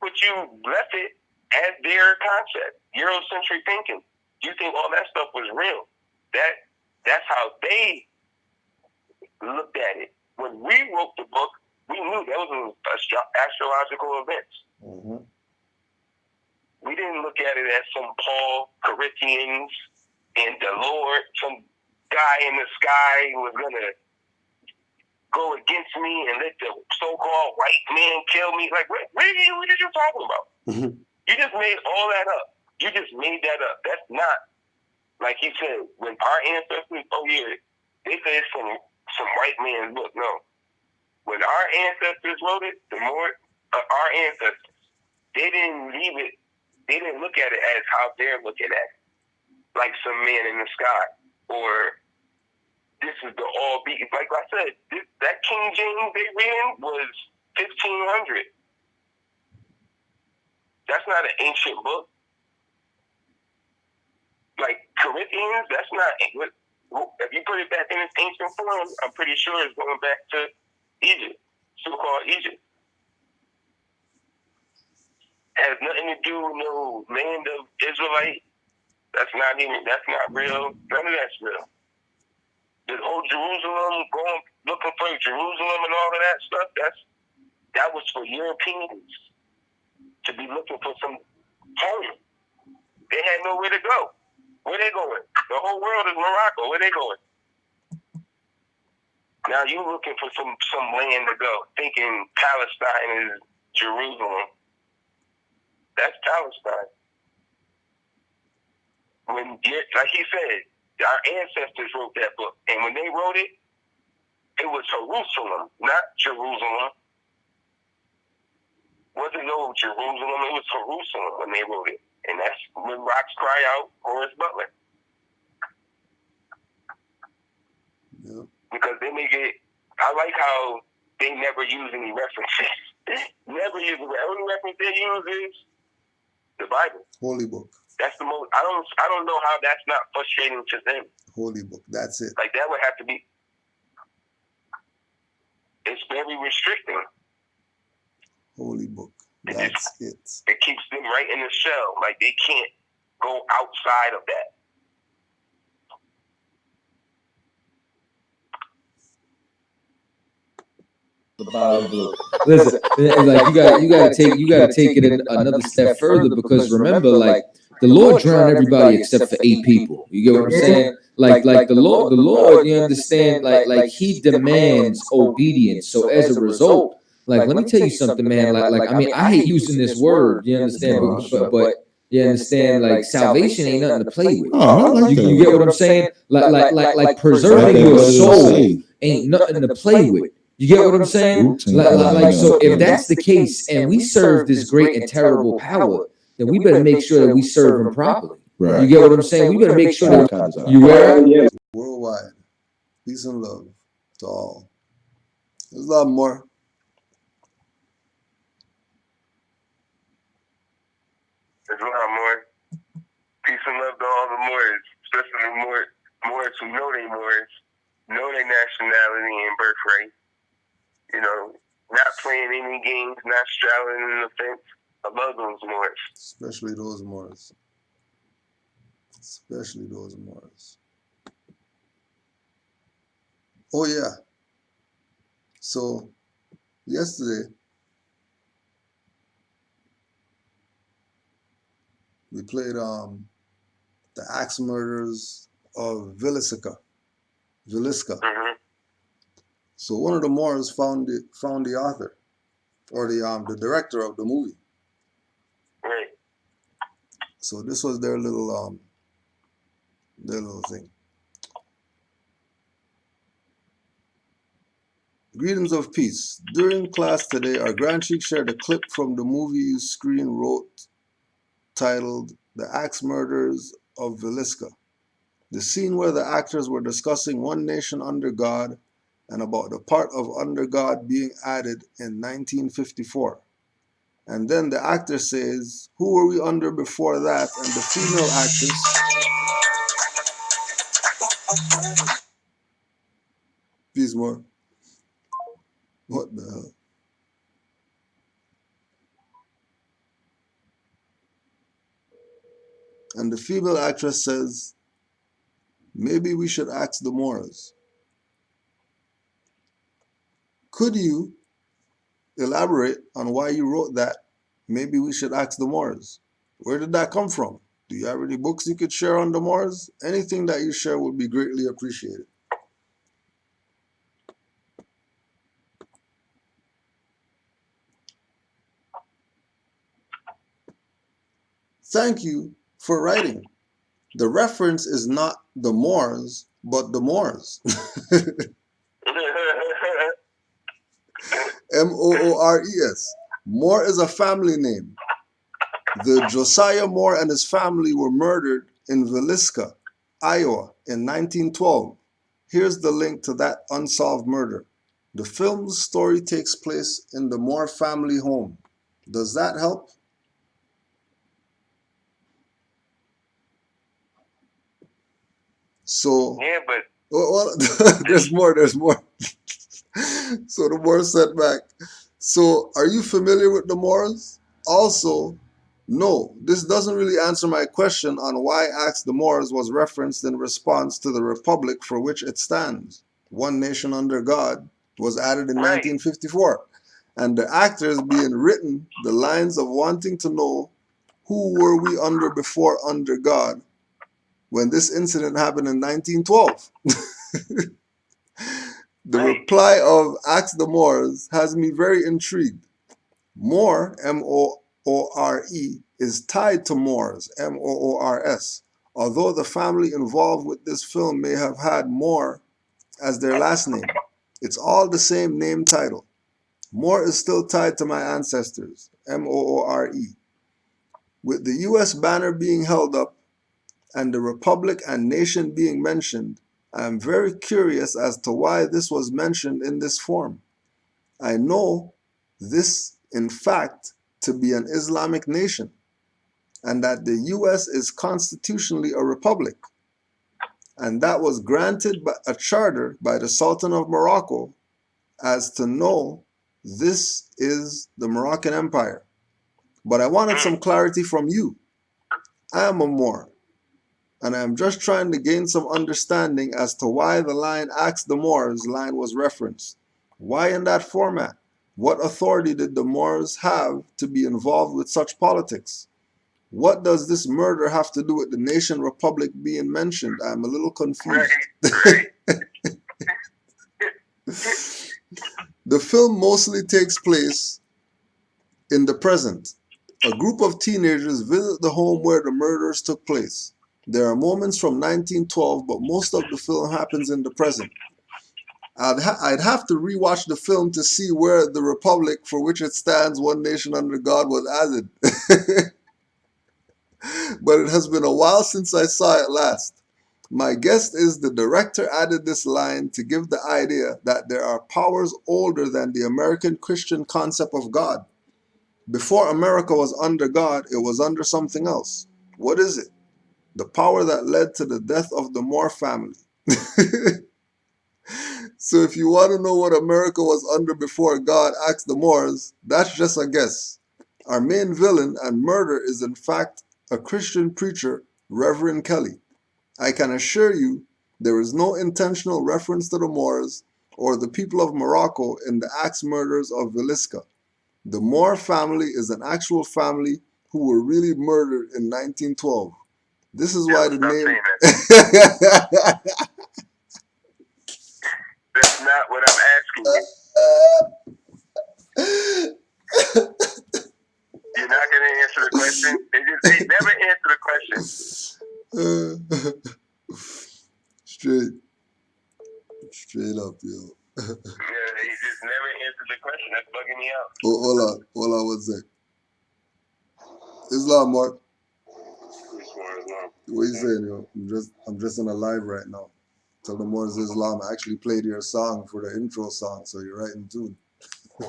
But you left it as their concept, Eurocentric thinking. You think all that stuff was real. That's how they looked at it. When we wrote the book, we knew that was astrological events. We didn't look at it as some Paul, Corinthians, and the Lord, some guy in the sky who was going to go against me and let the so-called white man kill me. Like, what are you talking about? You just made all that up. You just made that up. That's not, like he said, when our ancestors, they say it's some white man's book. No. When our ancestors wrote it, our ancestors, they didn't leave it, they didn't look at it as how they're looking at it. Like some man in the sky. Or this is the all be. Like I said, that King James they reading was 1500. That's not an ancient book. Like Corinthians, that's not. If you put it back in its ancient form, I'm pretty sure it's going back to Egypt, so-called Egypt. Has nothing to do with no land of Israelite. That's not real. None of that's real. The whole Jerusalem, going looking for Jerusalem and all of that stuff, that was for Europeans to be looking for some home. They had nowhere to go. Where they going? The whole world is Morocco. Where they going? Now you looking for some land to go, thinking Palestine is Jerusalem. That's Palestine. Like he said, our ancestors wrote that book, and when they wrote it, it was Jerusalem, not Jerusalem. Wasn't no Jerusalem. It was Jerusalem when they wrote it, And that's when rocks cry out, Horace Butler. Yeah. Because then they get, I like how they never use any references. Never use the only reference they use is the Bible. Holy book. That's the most, I don't know how that's not frustrating to them. Holy book. That's it. Like that would have to be, it's very restricting. Holy book. That's it. It keeps them right in the shell. Like they can't go outside of that. The Bible. Listen, like you gotta take it another step further, because remember, like the Lord drowned everybody except for 8 people. You get what I'm saying? Like the Lord, you understand? Like He demands obedience. So as a result, like let me tell you something, man. Like I mean, I hate using this word. You understand? But you understand? Like salvation ain't nothing to play with. You get what I'm saying? Like preserving your soul ain't nothing to play with. You get what I'm saying? Like, so if that's the case, and we serve this great and terrible power, then we better make sure that we serve him properly. Right. You get what I'm saying? We better make sure that you wear worldwide. Peace and love to all. There's a lot more. There's a lot more. Peace and love to all the Moors, especially the Moors who know they Moors, know their nationality and birthright. You know, not playing any games, not straddling in the fence. I love those Moors. Especially those Moors. Especially those Moors. Oh, yeah. So, yesterday, we played the axe murders of Villisca. Mm-hmm. So one of the Moors found the author, or the director of the movie. Right. So this was their little thing. Greetings of peace. During class today, our Grand Sheik shared a clip from the movie you screen wrote titled The Axe Murders of Villisca. The scene where the actors were discussing one nation under God and about the part of under God being added in 1954. And then the actor says, who were we under before that? And the female actress, please more. What the hell? And the female actress says, maybe we should ask the Moors. Could you elaborate on why you wrote that? Maybe we should ask the Moors. Where did that come from? Do you have any books you could share on the Moors? Anything that you share would be greatly appreciated. Thank you for writing. The reference is not the Moors, but the Moors. Moores. Moore is a family name. The Josiah Moore and his family were murdered in Villisca, Iowa in 1912. Here's the link to that unsolved murder. The film's story takes place in the Moore family home. Does that help? So, yeah, but well, there's more. So the Moors said back, so are you familiar with the Moors? Also, no, this doesn't really answer my question on why Ask the Moors was referenced in response to the republic for which it stands. One nation under God was added in 1954. And the actors being written the lines of wanting to know who were we under before under God when this incident happened in 1912. The reply of Ask the Moors has me very intrigued. Moore, M-O-O-R-E, is tied to Moors, M-O-O-R-S, although the family involved with this film may have had Moore as their last name. It's all the same name title. Moore is still tied to my ancestors, M-O-O-R-E. With the US banner being held up and the republic and nation being mentioned, I am very curious as to why this was mentioned in this form. I know this, in fact, to be an Islamic nation, and that the US is constitutionally a republic, and that was granted by a charter by the Sultan of Morocco, as to know this is the Moroccan Empire. But I wanted some clarity from you. I am a Moor, and I am just trying to gain some understanding as to why the line "Ask the Moors" line was referenced. Why in that format? What authority did the Moors have to be involved with such politics? What does this murder have to do with the nation republic being mentioned? I'm a little confused. The film mostly takes place in the present. A group of teenagers visit the home where the murders took place. There are moments from 1912, but most of the film happens in the present. I'd have to rewatch the film to see where the republic for which it stands, one nation under God, was added. But it has been a while since I saw it last. My guess is the director added this line to give the idea that there are powers older than the American Christian concept of God. Before America was under God, it was under something else. What is it? The power that led to the death of the Moore family. So if you want to know what America was under before God, ask the Moors. That's just a guess. Our main villain and murderer is in fact a Christian preacher, Reverend Kelly. I can assure you there is no intentional reference to the Moors or the people of Morocco in the axe murders of Villisca. The Moore family is an actual family who were really murdered in 1912. This is why the name... That's not what I'm asking you. You're not going to answer the question? They never answer the question. Straight up, yo. Yeah, they just never answered the question. That's bugging me out. Oh, hold on 1 sec. Islam, Mark. What you saying, yo? I'm just on a live right now. Tell the Moors Islam. I actually played your song for the intro song, so you're right in tune.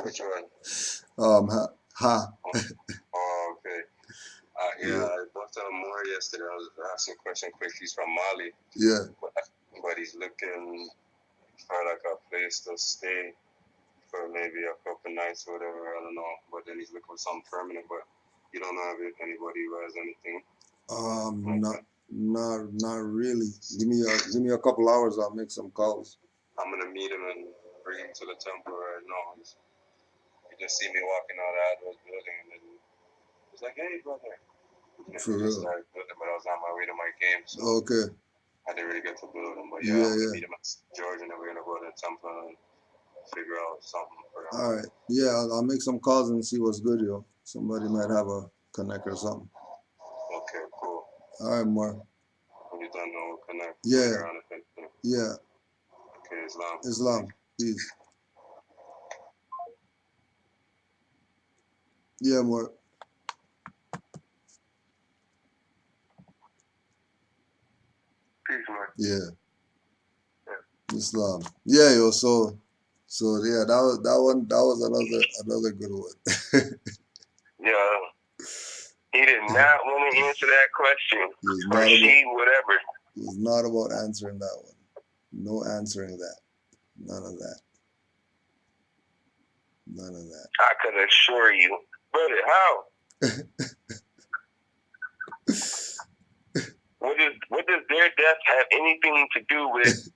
Which one? Ha. Oh, okay. Yeah, I talked to him more yesterday. I was asking a question quick. He's from Mali. Yeah. But he's looking for like a place to stay for maybe a couple nights or whatever. I don't know. But then he's looking for something permanent. But you don't know if anybody who has anything. Not really. Give me a couple hours. I'll make some calls. I'm gonna meet him and bring him to the temple right now. He just see me walking out of Adler's building, and then he's like, "Hey, brother." For real. But I was on my way to my game, so okay. I didn't really get to build him. But yeah, I'm gonna meet him at George, and then we're gonna go to the temple and figure out something for him. All right. Yeah, I'll make some calls and see what's good, yo. Somebody might have a connect or something. Okay, cool. All right, Mark. When you done, we'll connect. Yeah. Yeah. Okay, Islam. Islam. Peace. Yeah, Mark. Peace, Mark. Yeah. Islam. Yeah, yo. So yeah, that was another good one. Yeah. He did not want to answer that question. Or she, whatever. It was not about answering that one. No answering that. None of that. None of that. I could assure you. Brother, how? What does their death have anything to do with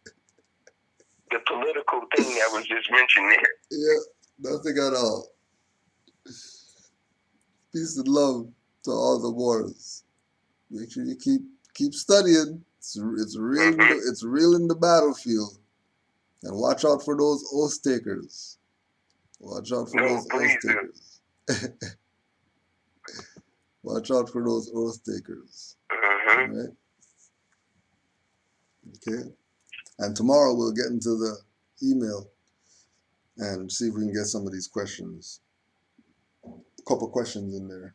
the political thing that was just mentioned there? Yeah, nothing at all. Peace and love to all the Moors. Make sure you keep studying. It's real. It's real in the battlefield. And watch out for those oath takers. Watch out for those oath takers. Watch out for those oath takers. All right. Okay. And tomorrow we'll get into the email and see if we can get some of these questions. A couple questions in there.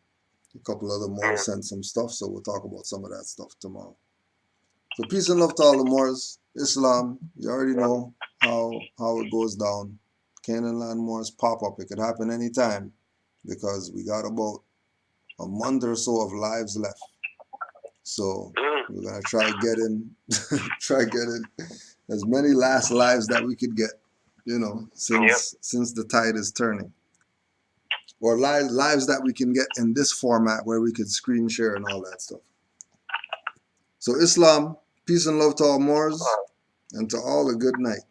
A couple other Moors sent some stuff, so we'll talk about some of that stuff tomorrow. So peace and love to all the Moors. Islam, you already know how it goes down. Canaanland Moors pop up. It could happen anytime because we got about a month or so of lives left. So we're gonna try getting as many last lives that we could get, you know, since the tide is turning. Or lives that we can get in this format where we could screen share and all that stuff. So Islam, peace and love to all Moors, and to all a good night.